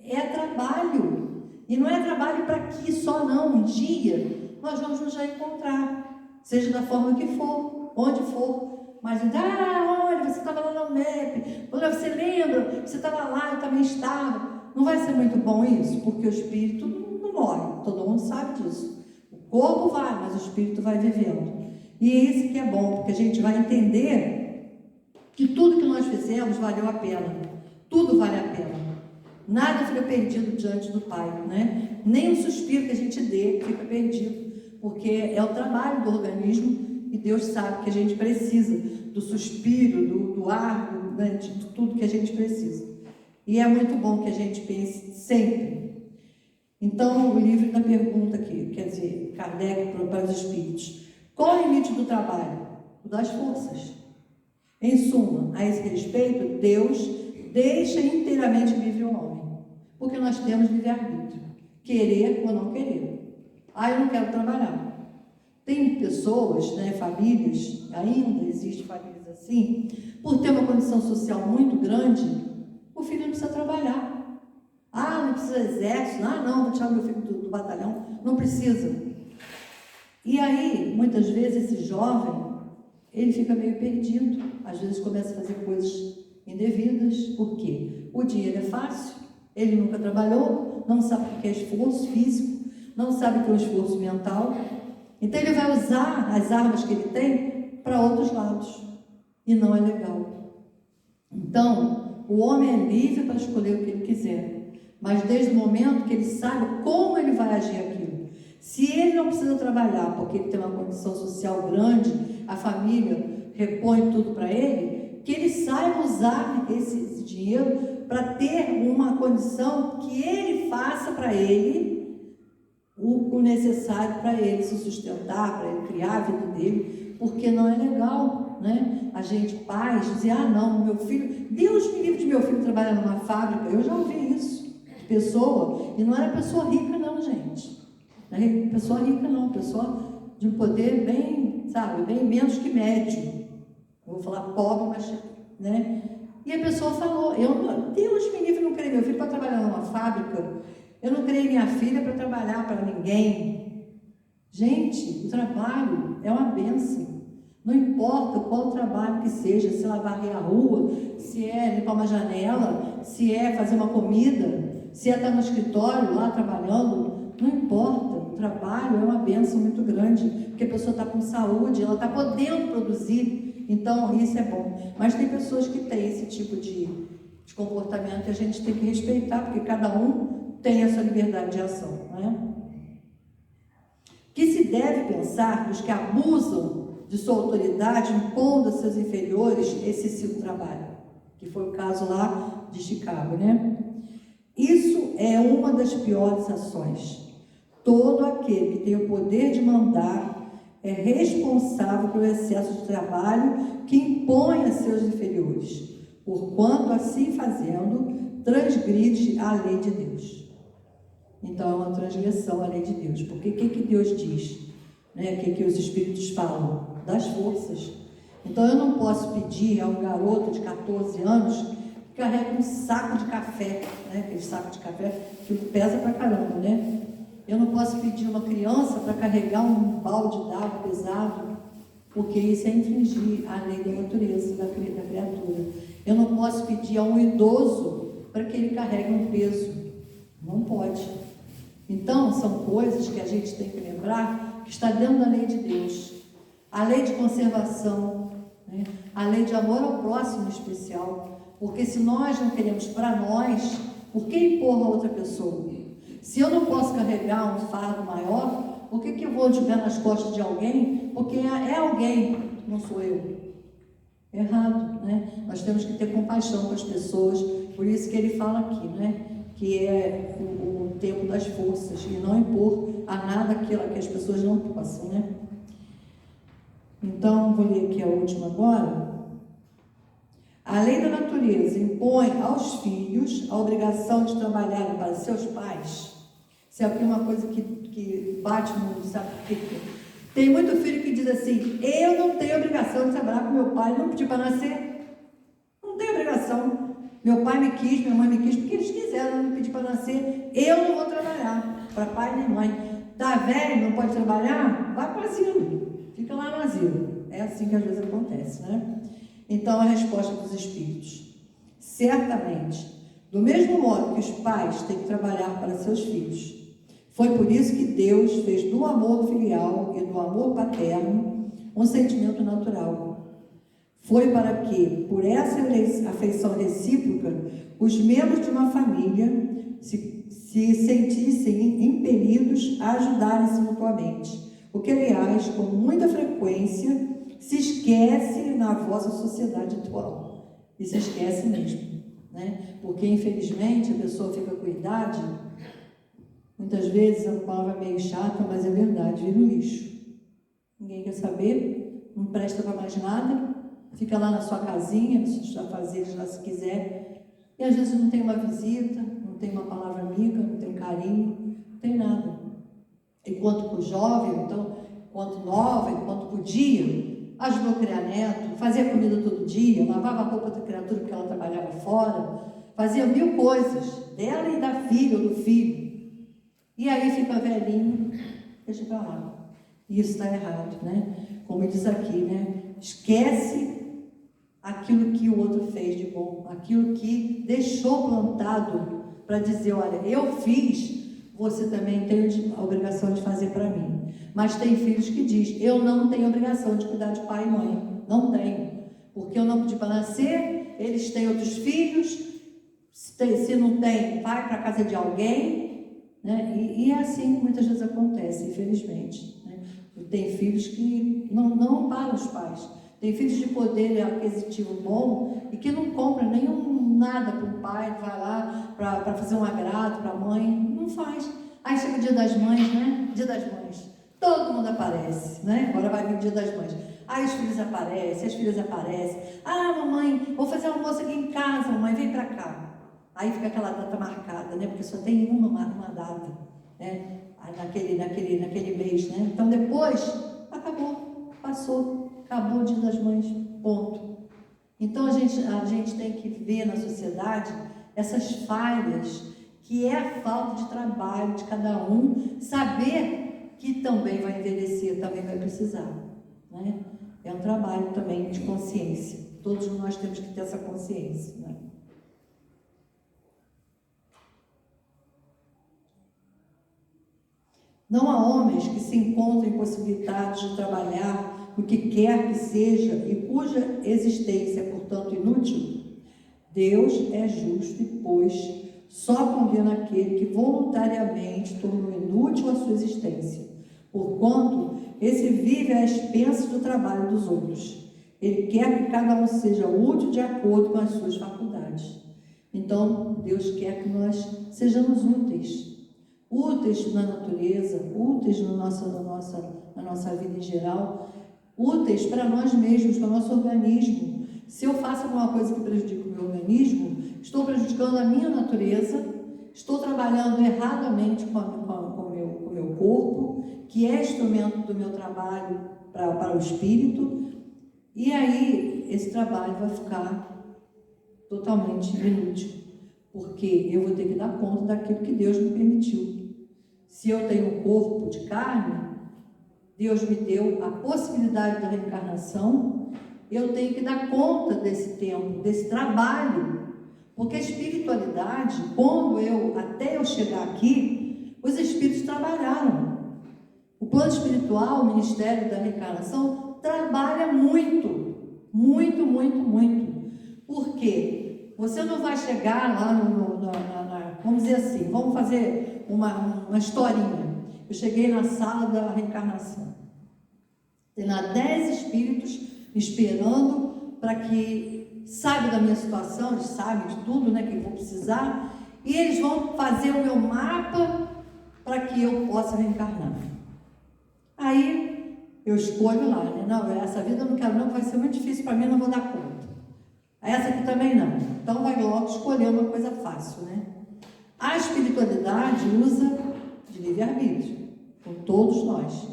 É trabalho, e não é trabalho para aqui só não, um dia nós vamos nos encontrar, seja da forma que for, onde for, mas olha, você estava lá no MEP, olha, você lembra, você estava lá, eu também estava, não vai ser muito bom isso, porque o espírito não morre, todo mundo sabe disso, o corpo vai, mas o espírito vai vivendo, e é isso que é bom, porque a gente vai entender que tudo que nós fizemos valeu a pena, tudo vale a pena. Nada fica perdido diante do Pai, né? Nem um suspiro que a gente dê fica perdido, porque é o trabalho do organismo e Deus sabe que a gente precisa do suspiro, do ar, né? De tudo que a gente precisa. E é muito bom que a gente pense sempre. Então, o livro da pergunta aqui, quer dizer, Kardec para os espíritos. Qual é o limite do trabalho? O das forças. Em suma, a esse respeito, Deus deixa inteiramente livre o homem, porque nós temos livre-arbítrio, querer ou não querer. Eu não quero trabalhar. Tem pessoas, né, famílias, ainda existem famílias assim, por ter uma condição social muito grande, o filho não precisa trabalhar. Não precisa exército, não, vou tirar meu filho do batalhão, não precisa. E aí, muitas vezes, esse jovem, ele fica meio perdido, às vezes começa a fazer coisas indevidas. Por quê? O dinheiro é fácil, ele nunca trabalhou, não sabe o que é esforço físico, não sabe o que é o esforço mental, então ele vai usar as armas que ele tem para outros lados, e não é legal. Então, o homem é livre para escolher o que ele quiser, mas desde o momento que ele sabe como ele vai agir aquilo. Se ele não precisa trabalhar porque ele tem uma condição social grande, a família repõe tudo para ele, que ele saiba usar esse dinheiro para ter uma condição que ele faça para ele o necessário para ele se sustentar, para ele criar a vida dele, porque não é legal, né? A gente, pais, dizer, não, meu filho, Deus me livre de meu filho trabalhar numa fábrica. Eu já ouvi isso. pessoa, e não era pessoa rica não, gente. Não era pessoa rica não, pessoa de um poder bem, sabe, bem menos que médio. Vou falar pobre, mas, né? E a pessoa falou, Deus me livre, eu não criei meu filho para trabalhar numa fábrica, eu não criei minha filha para trabalhar para ninguém. Gente, o trabalho é uma bênção. Não importa qual trabalho que seja, se ela varrer a rua, se é limpar uma janela, se é fazer uma comida, se é estar no escritório lá trabalhando, não importa. O trabalho é uma bênção muito grande, porque a pessoa está com saúde, ela está podendo produzir, então isso é bom. Mas tem pessoas que têm esse tipo de comportamento que a gente tem que respeitar, porque cada um tem a sua liberdade de ação, não é? Que se deve pensar dos que abusam de sua autoridade, impondo a seus inferiores excessivo trabalho, que foi o caso lá de Chicago, né? Isso é uma das piores ações. Todo aquele que tem o poder de mandar é responsável pelo excesso de trabalho que impõe a seus inferiores, porquanto, assim fazendo, transgride a lei de Deus. Então, é uma transgressão à lei de Deus. Porque o que Deus diz? Né? O que os Espíritos falam? Das forças. Então, eu não posso pedir a um garoto de 14 anos que carregue um saco de café, né? Aquele saco de café que pesa pra caramba, né? Eu não posso pedir uma criança para carregar um balde d'água pesado, porque isso é infringir a lei da natureza, da criatura. Eu não posso pedir a um idoso para que ele carregue um peso. Não pode. Então, são coisas que a gente tem que lembrar que está dentro da lei de Deus. A lei de conservação, né? A lei de amor ao próximo especial. Porque se nós não queremos para nós, por que impor a outra pessoa? Se eu não posso carregar um fardo maior, por que eu vou jogar nas costas de alguém? Porque é alguém, não sou eu. Errado, né? Nós temos que ter compaixão com as pessoas, por isso que ele fala aqui, né? Que é o tempo das forças, e não impor a nada aquilo que as pessoas não possam, né? Então, vou ler aqui a última agora. A lei da natureza impõe aos filhos a obrigação de trabalharem para seus pais. Isso é aqui uma coisa que bate muito, sabe? Porque tem muito filho que diz assim, eu não tenho obrigação de trabalhar com meu pai, não pedi para nascer. Não tenho obrigação. Meu pai me quis, minha mãe me quis, porque eles quiseram, não pedi para nascer. Eu não vou trabalhar para pai nem mãe. Tá velho, não pode trabalhar? Vai para o asilo. Fica lá no asilo. É assim que às vezes acontece, né? Então, a resposta dos Espíritos. Certamente, do mesmo modo que os pais têm que trabalhar para seus filhos, foi por isso que Deus fez do amor filial e do amor paterno um sentimento natural. Foi para que, por essa afeição recíproca, os membros de uma família se sentissem impelidos a ajudarem-se mutuamente, o que, aliás, com muita frequência, se esquece na vossa sociedade atual. E se esquece mesmo, né? Porque, infelizmente, a pessoa fica com idade, muitas vezes a palavra é meio chata, mas é verdade, vira um lixo. Ninguém quer saber, não presta para mais nada, fica lá na sua casinha, nos seus afazeres lá se quiser, e às vezes não tem uma visita, não tem uma palavra amiga, não tem um carinho, não tem nada. Enquanto que o jovem, então, enquanto nova, enquanto podia, ajudou a criar neto, fazia comida todo dia, lavava a roupa da criatura porque ela trabalhava fora, fazia 1000 coisas, dela e da filha ou do filho. E aí fica velhinho, deixa pra lá. Isso está errado, né? Como diz aqui, né? Esquece aquilo que o outro fez de bom, aquilo que deixou plantado para dizer, olha, eu fiz, você também tem a obrigação de fazer para mim. Mas tem filhos que dizem, eu não tenho obrigação de cuidar de pai e mãe. Não tenho. Porque eu não pedi para nascer, eles têm outros filhos, se não tem, vai para a casa de alguém, né? E é assim que muitas vezes acontece, infelizmente, né? Tem filhos que não param os pais. Tem filhos de poder aquisitivo bom e que não compram nada para o pai, vai lá para fazer um agrado para a mãe, não faz. Aí chega o dia das mães, né? Dia das mães. Todo mundo aparece, né? Agora vai vir o dia das mães. Aí os filhos aparecem, as filhas aparecem. Ah, mamãe, vou fazer almoço aqui em casa, mamãe, vem pra cá. Aí fica aquela data marcada, né? Porque só tem uma data, né? Naquele mês, né? Então depois, acabou, passou, acabou o Dia das Mães, ponto. Então a gente tem que ver na sociedade essas falhas, que é a falta de trabalho de cada um, saber que também vai envelhecer, também vai precisar, né? É um trabalho também de consciência. Todos nós temos que ter essa consciência, né? Não há homens que se encontram impossibilitados de trabalhar no que quer que seja e cuja existência é, portanto, inútil? Deus é justo e, pois, só condena aquele que voluntariamente tornou inútil a sua existência, porquanto esse vive à expensa do trabalho dos outros. Ele quer que cada um seja útil de acordo com as suas faculdades. Então, Deus quer que nós sejamos úteis na natureza, úteis na nossa vida em geral, úteis para nós mesmos, para o nosso organismo. Se eu faço alguma coisa que prejudica o meu organismo, estou prejudicando a minha natureza, estou trabalhando erradamente com o meu corpo, que é instrumento do meu trabalho para o espírito, e aí esse trabalho vai ficar totalmente inútil, porque eu vou ter que dar conta daquilo que Deus me permitiu. Se eu tenho um corpo de carne, Deus me deu a possibilidade da reencarnação, eu tenho que dar conta desse tempo, desse trabalho, porque a espiritualidade, até eu chegar aqui, os espíritos trabalharam. O plano espiritual, o Ministério da Reencarnação, trabalha muito, muito, muito, muito. Por quê? Você não vai chegar lá vamos dizer assim, vamos fazer uma historinha. Eu cheguei na sala da reencarnação. Tem lá 10 espíritos me esperando para que, sabe da minha situação, eles sabem de tudo, né, que eu vou precisar, e eles vão fazer o meu mapa para que eu possa reencarnar. Aí eu escolho lá, né? Não, essa vida eu não quero não, vai ser muito difícil para mim, não vou dar conta. Essa aqui também não. Então vai logo escolher uma coisa fácil, né? A espiritualidade usa de livre-arbítrio, com todos nós.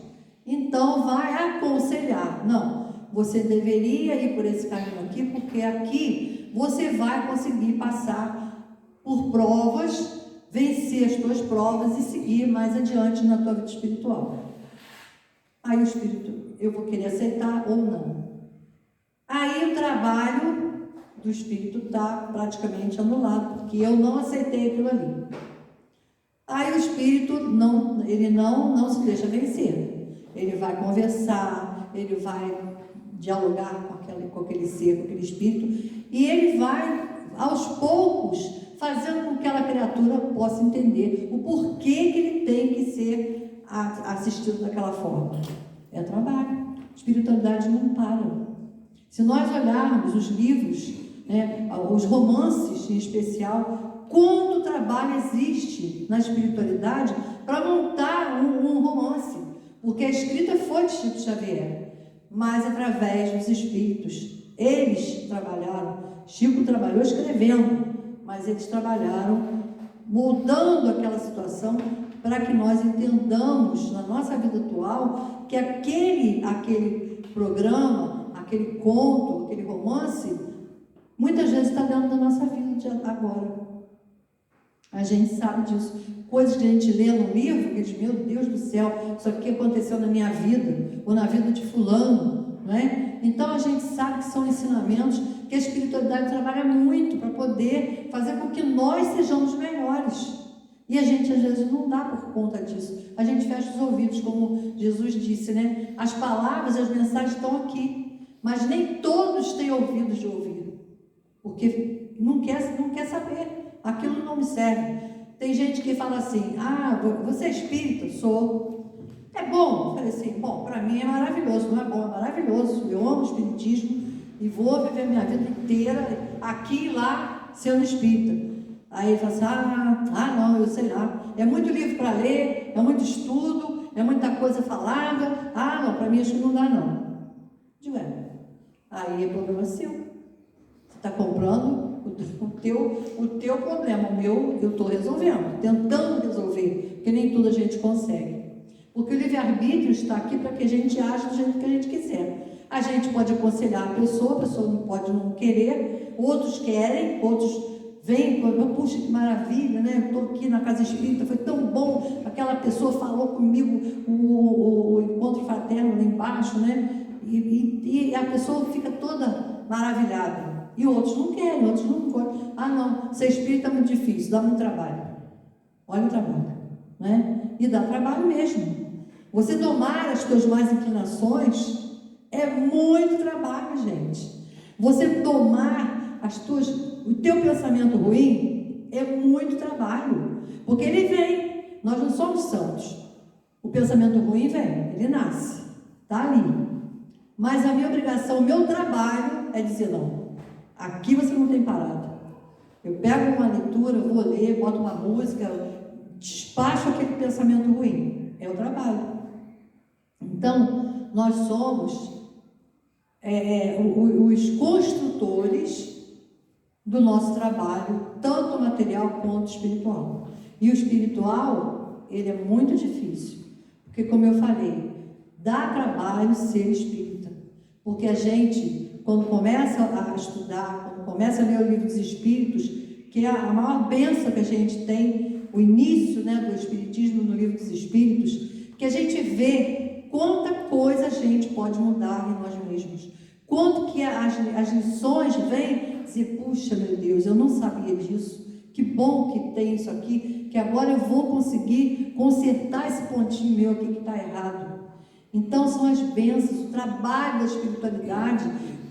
Então vai aconselhar, não, você deveria ir por esse caminho aqui, porque aqui você vai conseguir passar por provas, vencer as tuas provas e seguir mais adiante na tua vida espiritual. Aí o espírito, eu vou querer aceitar ou não. Aí o trabalho do espírito está praticamente anulado, porque eu não aceitei aquilo ali. Aí o espírito não se deixa vencer. Ele vai conversar, ele vai dialogar com aquele ser, com aquele espírito, e ele vai, aos poucos, fazendo com que aquela criatura possa entender o porquê que ele tem que ser assistido daquela forma. É trabalho. A espiritualidade não para. Se nós olharmos os livros, né, os romances em especial, quanto trabalho existe na espiritualidade para montar um romance, porque a escrita foi de Chico Xavier, mas através dos espíritos. Eles trabalharam, Chico trabalhou escrevendo, mas eles trabalharam moldando aquela situação para que nós entendamos na nossa vida atual que aquele programa, aquele conto, aquele romance, muitas vezes está dentro da nossa vida de agora. A gente sabe disso. Coisas que a gente lê no livro, que diz, meu Deus do céu, isso aqui aconteceu na minha vida, ou na vida de fulano, não é? Então a gente sabe que são ensinamentos que a espiritualidade trabalha muito para poder fazer com que nós sejamos melhores. E a gente às vezes não dá por conta disso. A gente fecha os ouvidos, como Jesus disse, né? As palavras, as mensagens estão aqui, mas nem todos têm ouvidos de ouvir, porque não quer saber. Aquilo não me serve. Tem gente que fala assim, você é espírita? Sou. É bom? Eu falei assim, bom, para mim é maravilhoso. Não é bom, é maravilhoso. Eu amo o espiritismo e vou viver minha vida inteira aqui e lá sendo espírita. Aí ele fala assim, não, eu sei lá. É muito livro para ler, é muito estudo, é muita coisa falada. Não, para mim acho que não dá não. Digo, aí é problema seu. Você está comprando o teu problema, o meu, eu estou resolvendo, tentando resolver, porque nem tudo a gente consegue. Porque o livre-arbítrio está aqui para que a gente age do jeito que a gente quiser. A gente pode aconselhar a pessoa não pode não querer, outros querem, outros vêm, puxa, que maravilha, né? Eu estou aqui na casa espírita, foi tão bom, aquela pessoa falou comigo, o encontro fraterno lá embaixo, né? E a pessoa fica toda maravilhada. E outros não querem, outros não podem. Ah, não, ser espírita é muito difícil, dá muito trabalho. Olha o trabalho, né? E dá trabalho mesmo. Você domar as tuas más inclinações é muito trabalho, gente. Você domar o teu pensamento ruim é muito trabalho. Porque ele vem. Nós não somos santos. O pensamento ruim vem, ele nasce. Está ali. Mas a minha obrigação, o meu trabalho é dizer não. Aqui você não tem parada. Eu pego uma leitura, vou ler, boto uma música, despacho aquele pensamento ruim. É o trabalho. Então, nós somos os construtores do nosso trabalho, tanto material quanto espiritual. E o espiritual, ele é muito difícil. Porque, como eu falei, dá trabalho ser espírita. Porque a gente, quando começa a estudar, quando começa a ler o livro dos Espíritos, que é a maior bênção que a gente tem, o início, né, do Espiritismo no livro dos Espíritos, que a gente vê quanta coisa a gente pode mudar em nós mesmos. Quanto que as lições vêm dizer, puxa, meu Deus, eu não sabia disso. Que bom que tem isso aqui, que agora eu vou conseguir consertar esse pontinho meu aqui que está errado. Então, são as bênçãos, o trabalho da espiritualidade.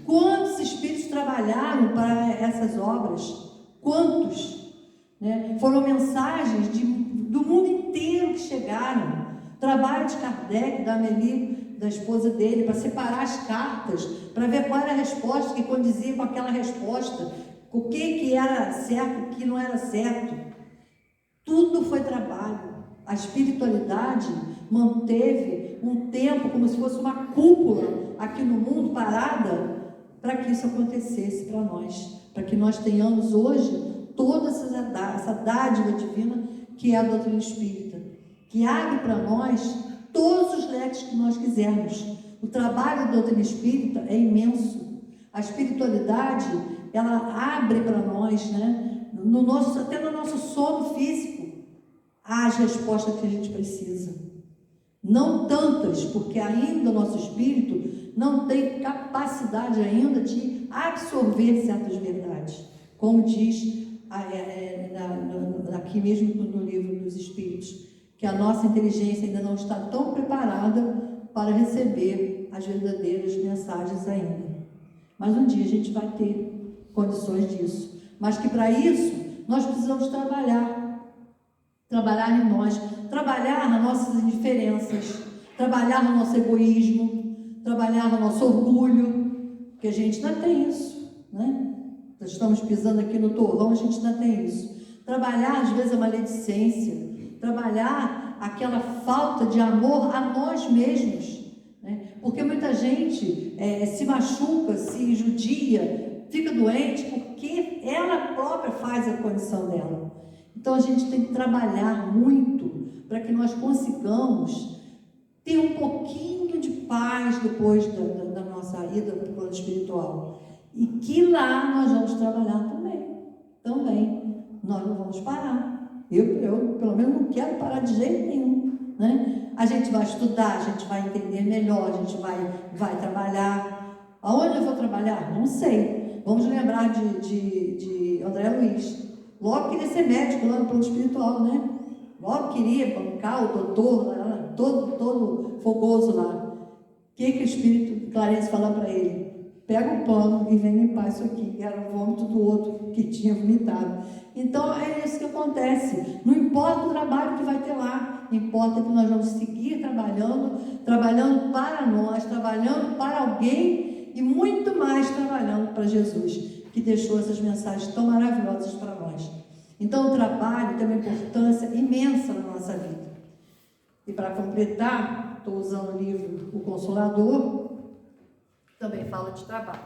Quantos espíritos trabalharam para essas obras? Quantos? Né? Foram mensagens do mundo inteiro que chegaram. Trabalho de Kardec, da Amélie, da esposa dele, para separar as cartas, para ver qual era a resposta que condizia com aquela resposta, o que era certo, o que não era certo. Tudo foi trabalho. A espiritualidade manteve um tempo como se fosse uma cúpula aqui no mundo parada para que isso acontecesse para nós, para que nós tenhamos hoje toda essa dádiva divina que é a doutrina espírita, que abre para nós todos os leques que nós quisermos. O trabalho da doutrina espírita é imenso. A espiritualidade, ela abre para nós, né? Até no nosso sono físico, há as respostas que a gente precisa. Não tantas, porque ainda o nosso espírito não tem capacidade ainda de absorver certas verdades. Como diz aqui mesmo no livro dos Espíritos, que a nossa inteligência ainda não está tão preparada para receber as verdadeiras mensagens ainda. Mas um dia a gente vai ter condições disso. Mas que para isso nós precisamos trabalhar em nós, trabalhar nas nossas indiferenças, trabalhar no nosso egoísmo, trabalhar no nosso orgulho, porque a gente ainda tem isso, né? Nós estamos pisando aqui no torrão, a gente ainda tem isso. Trabalhar, às vezes, a maledicência, trabalhar aquela falta de amor a nós mesmos, né? Porque muita gente se machuca, se judia, fica doente, porque ela própria faz a condição dela. Então, a gente tem que trabalhar muito para que nós consigamos ter um pouquinho de paz depois da nossa ida para o plano espiritual. E que lá nós vamos trabalhar também. Nós não vamos parar. Eu pelo menos, não quero parar de jeito nenhum, né? A gente vai estudar, a gente vai entender melhor, a gente vai trabalhar. Aonde eu vou trabalhar? Não sei. Vamos lembrar de André Luiz. Logo queria ser médico lá no plano espiritual, né? Logo queria bancar o doutor, todo fogoso lá. O que o Espírito Clarence fala para ele? Pega o pano e vem limpar isso aqui, que era o vômito do outro que tinha vomitado. Então, é isso que acontece. Não importa o trabalho que vai ter lá, importa que nós vamos seguir trabalhando para nós, trabalhando para alguém e muito mais trabalhando para Jesus, que deixou essas mensagens tão maravilhosas para nós. Então, o trabalho tem uma importância imensa na nossa vida. E para completar, estou usando o livro O Consolador, também fala de trabalho.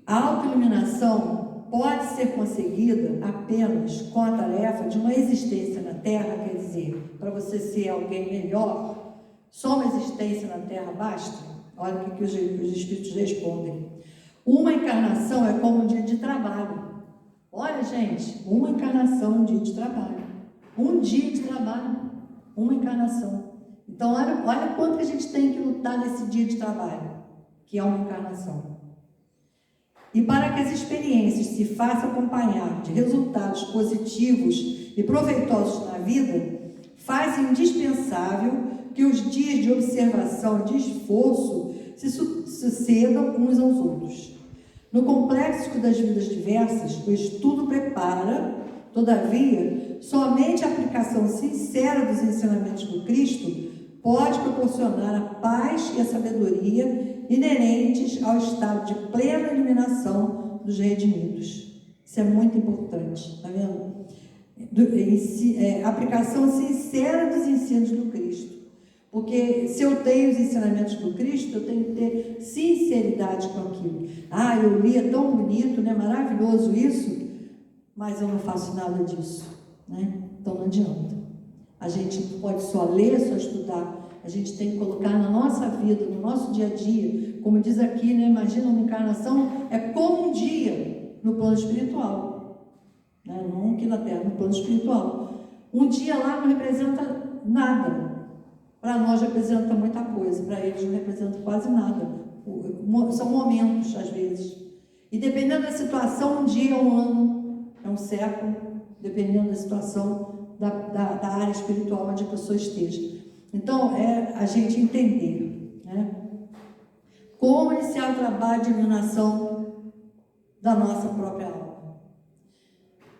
A autoiluminação pode ser conseguida apenas com a tarefa de uma existência na Terra, quer dizer, para você ser alguém melhor, só uma existência na Terra basta? Olha o que os Espíritos respondem. Uma encarnação é como um dia de trabalho. Olha, gente, uma encarnação é um dia de trabalho. Um dia de trabalho, uma encarnação. Então, olha quanto que a gente tem que lutar nesse dia de trabalho, que é uma encarnação. E para que as experiências se façam acompanhar de resultados positivos e proveitosos na vida, faz indispensável que os dias de observação e de esforço se sucedam uns aos outros. No complexo das vidas diversas, o estudo prepara, todavia, somente a aplicação sincera dos ensinamentos do Cristo pode proporcionar a paz e a sabedoria inerentes ao estado de plena iluminação dos redimidos. Isso é muito importante, está vendo? A aplicação sincera dos ensinos do Cristo. Porque se eu tenho os ensinamentos do Cristo, eu tenho que ter sinceridade com aquilo. Eu li, é tão bonito, né? Maravilhoso isso, mas eu não faço nada disso, né? Então não adianta. A gente não pode só ler, só estudar. A gente tem que colocar na nossa vida, no nosso dia a dia. Como diz aqui, né? Imagina uma encarnação, é como um dia no plano espiritual. Né? Não aqui na Terra, no plano espiritual. Um dia lá não representa nada. Para nós representa muita coisa, para eles não representa quase nada. São momentos, às vezes. E dependendo da situação, um dia é um ano, é um século, dependendo da situação da área espiritual onde a pessoa esteja. Então, é a gente entender, né? Como iniciar o trabalho de iluminação da nossa própria alma.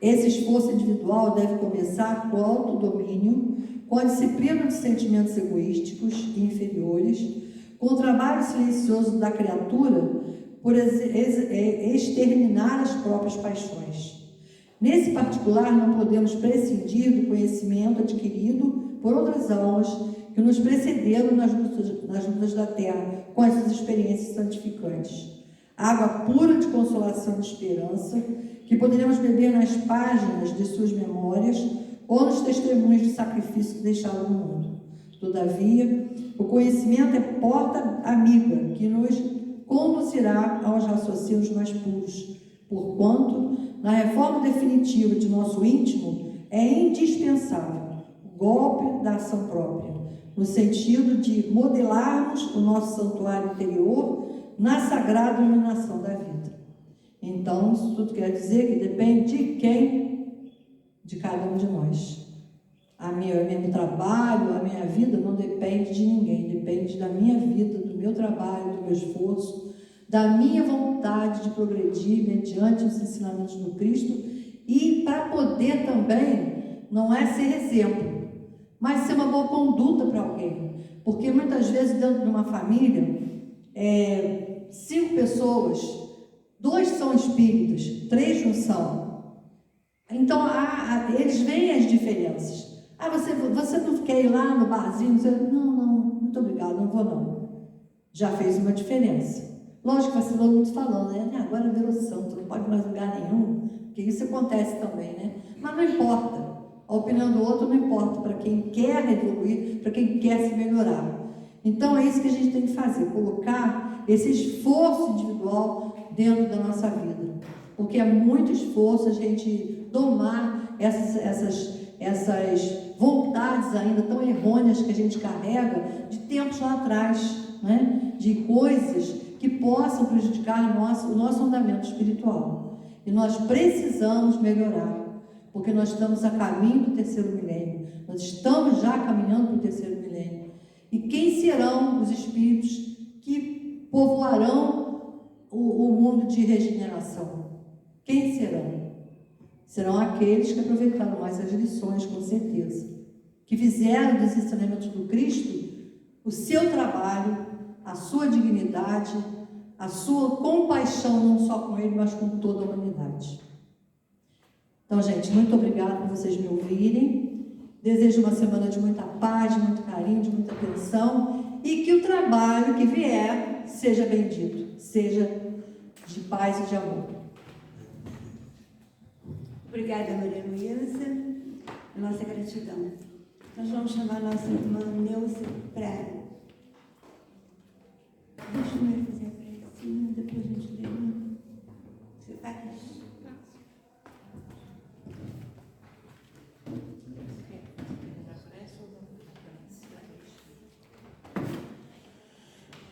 Esse esforço individual deve começar com o autodomínio, com a disciplina dos sentimentos egoísticos e inferiores, com o trabalho silencioso da criatura por exterminar as próprias paixões. Nesse particular, não podemos prescindir do conhecimento adquirido por outras almas que nos precederam nas lutas da Terra, com as suas experiências santificantes. Água pura de consolação e de esperança, que poderemos beber nas páginas de suas memórias ou nos testemunhos de sacrifício que deixaram no mundo. Todavia, o conhecimento é porta amiga que nos conduzirá aos raciocínios mais puros, porquanto, na reforma definitiva de nosso íntimo, é indispensável o golpe da ação própria, no sentido de modelarmos o nosso santuário interior na sagrada iluminação da vida. Então, isso tudo quer dizer que depende de quem? De cada um de nós. Meu trabalho, a minha vida não depende de ninguém, depende da minha vida, do meu trabalho, do meu esforço, da minha vontade de progredir mediante os ensinamentos do Cristo e para poder também, não é ser exemplo, mas ser uma boa conduta para alguém. Porque muitas vezes dentro de uma família, 5 pessoas, 2 são espíritas, 3 não são. Então, eles veem as diferenças. Você não quer ir lá no barzinho? Você, não, muito obrigado, não vou não. Já fez uma diferença. Lógico que vai ser todo mundo falando, né? Agora virou santo, não pode mais lugar nenhum, porque isso acontece também, né? Mas não importa. A opinião do outro não importa para quem quer evoluir, para quem quer se melhorar. Então, é isso que a gente tem que fazer, colocar esse esforço individual dentro da nossa vida. Porque é muito esforço a gente domar essas vontades ainda tão errôneas que a gente carrega de tempos lá atrás, né? De coisas que possam prejudicar o nosso andamento espiritual. E nós precisamos melhorar, porque nós estamos a caminho do 3º milênio. Nós estamos já caminhando para o 3º milênio. E quem serão os espíritos que povoarão o mundo de regeneração? Quem serão? Serão aqueles que aproveitaram mais as lições, com certeza. Que fizeram dos ensinamentos do Cristo o seu trabalho, a sua dignidade, a sua compaixão, não só com ele, mas com toda a humanidade. Então, gente, muito obrigada por vocês me ouvirem. Desejo uma semana de muita paz, de muito carinho, de muita atenção, e que o trabalho que vier seja bendito, seja de paz e de amor. Obrigada, Maria Luísa. A nossa gratidão. Nós vamos chamar a nossa irmã Neuza para... Deixa eu fazer a precinha, depois a gente lê. Você faz?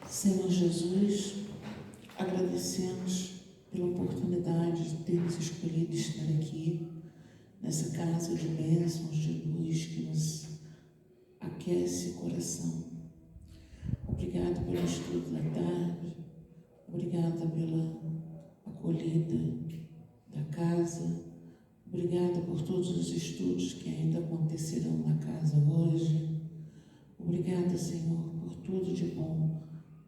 Senhor Jesus, agradecemos pela oportunidade de termos escolhido estar aqui, nessa casa de bênçãos, de luz que nos aquece o coração. Obrigada pelo estudo da tarde, obrigada pela acolhida da casa, obrigada por todos os estudos que ainda acontecerão na casa hoje. Obrigada, Senhor, por tudo de bom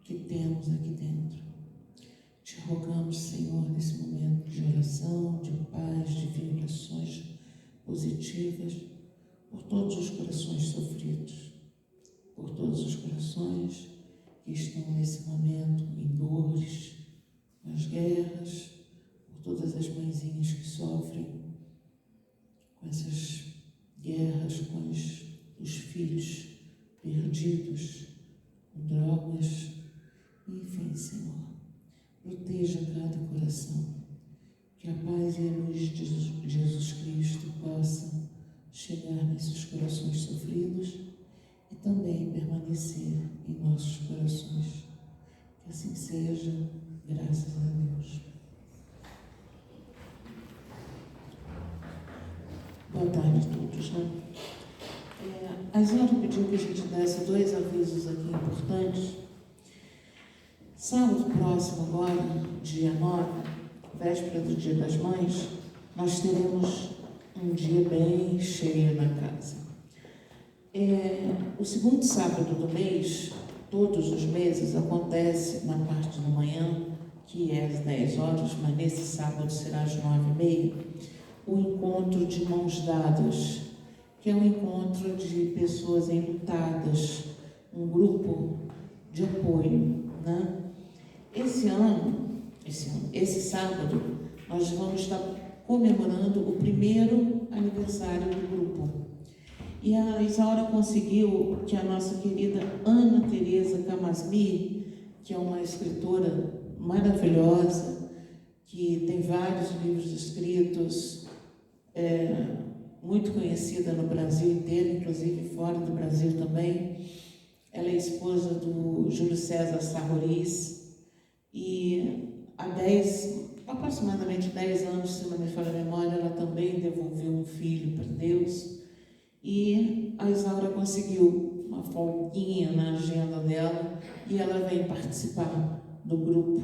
que temos aqui dentro. Te rogamos, Senhor, nesse momento de oração, de paz, de vibrações positivas, por todos os corações sofridos, por todos os corações que estão nesse momento em dores, nas guerras, por todas as mãezinhas que sofrem com essas guerras, com os filhos perdidos, com drogas. Enfim, Senhor, proteja cada coração, que a paz e a luz de Jesus Cristo possa chegar nesses corações sofridos e também permanecer em nossos corações. Que assim seja, graças a Deus. Boa tarde a todos, né? A Isadora pediu que a gente desse 2 avisos aqui importantes. Sábado próximo agora, dia 9, véspera do Dia das Mães, nós teremos um dia bem cheio na casa. O segundo sábado do mês, todos os meses, acontece na parte da manhã, que é às 10 horas, mas nesse sábado será às 9h30, o encontro de mãos dadas, que é um encontro de pessoas enlutadas, um grupo de apoio, né? Esse sábado, nós vamos estar comemorando o primeiro aniversário do grupo. E a Isaura conseguiu que a nossa querida Ana Teresa Camasmi, que é uma escritora maravilhosa, que tem vários livros escritos, muito conhecida no Brasil inteiro, inclusive fora do Brasil também. Ela é esposa do Júlio César Sarroris e há aproximadamente 10 anos, se não me falha a memória, ela também devolveu um filho para Deus. E a Isaura conseguiu uma folguinha na agenda dela e ela vem participar do grupo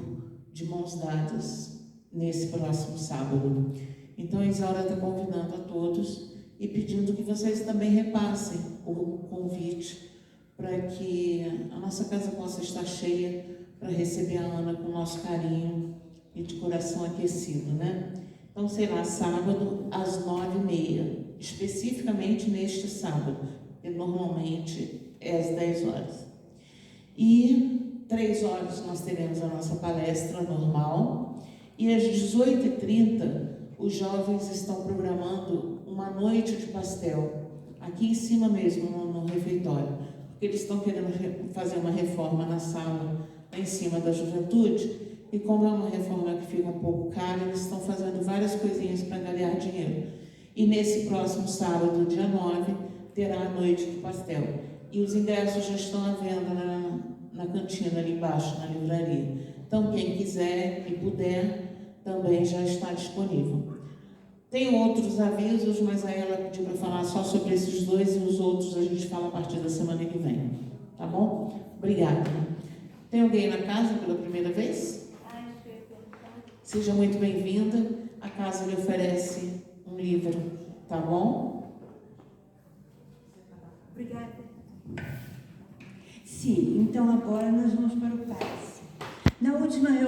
de mãos dadas nesse próximo sábado. Então a Isaura está convidando a todos e pedindo que vocês também repassem o convite para que a nossa casa possa estar cheia para receber a Ana com nosso carinho e de coração aquecido, né? Então será sábado às 9h30, especificamente neste sábado, porque normalmente é às 10 horas. E 3 horas nós teremos a nossa palestra normal e às 18h30 os jovens estão programando uma noite de pastel, aqui em cima mesmo, no refeitório, porque eles estão querendo fazer uma reforma na sala, lá em cima da juventude, e como é uma reforma que fica um pouco cara, eles estão fazendo várias coisinhas para ganhar dinheiro. E nesse próximo sábado, dia 9, terá a noite do pastel. E os ingressos já estão à venda na cantina ali embaixo, na livraria. Então, quem quiser e puder, também já está disponível. Tem outros avisos, mas aí ela pediu para falar só sobre esses 2 e os outros a gente fala a partir da semana que vem. Tá bom? Obrigada. Tem alguém na casa pela primeira vez? Seja muito bem-vinda. A casa lhe oferece um livro, tá bom? Obrigada. Sim, então agora nós vamos para o passe. Na última reunião,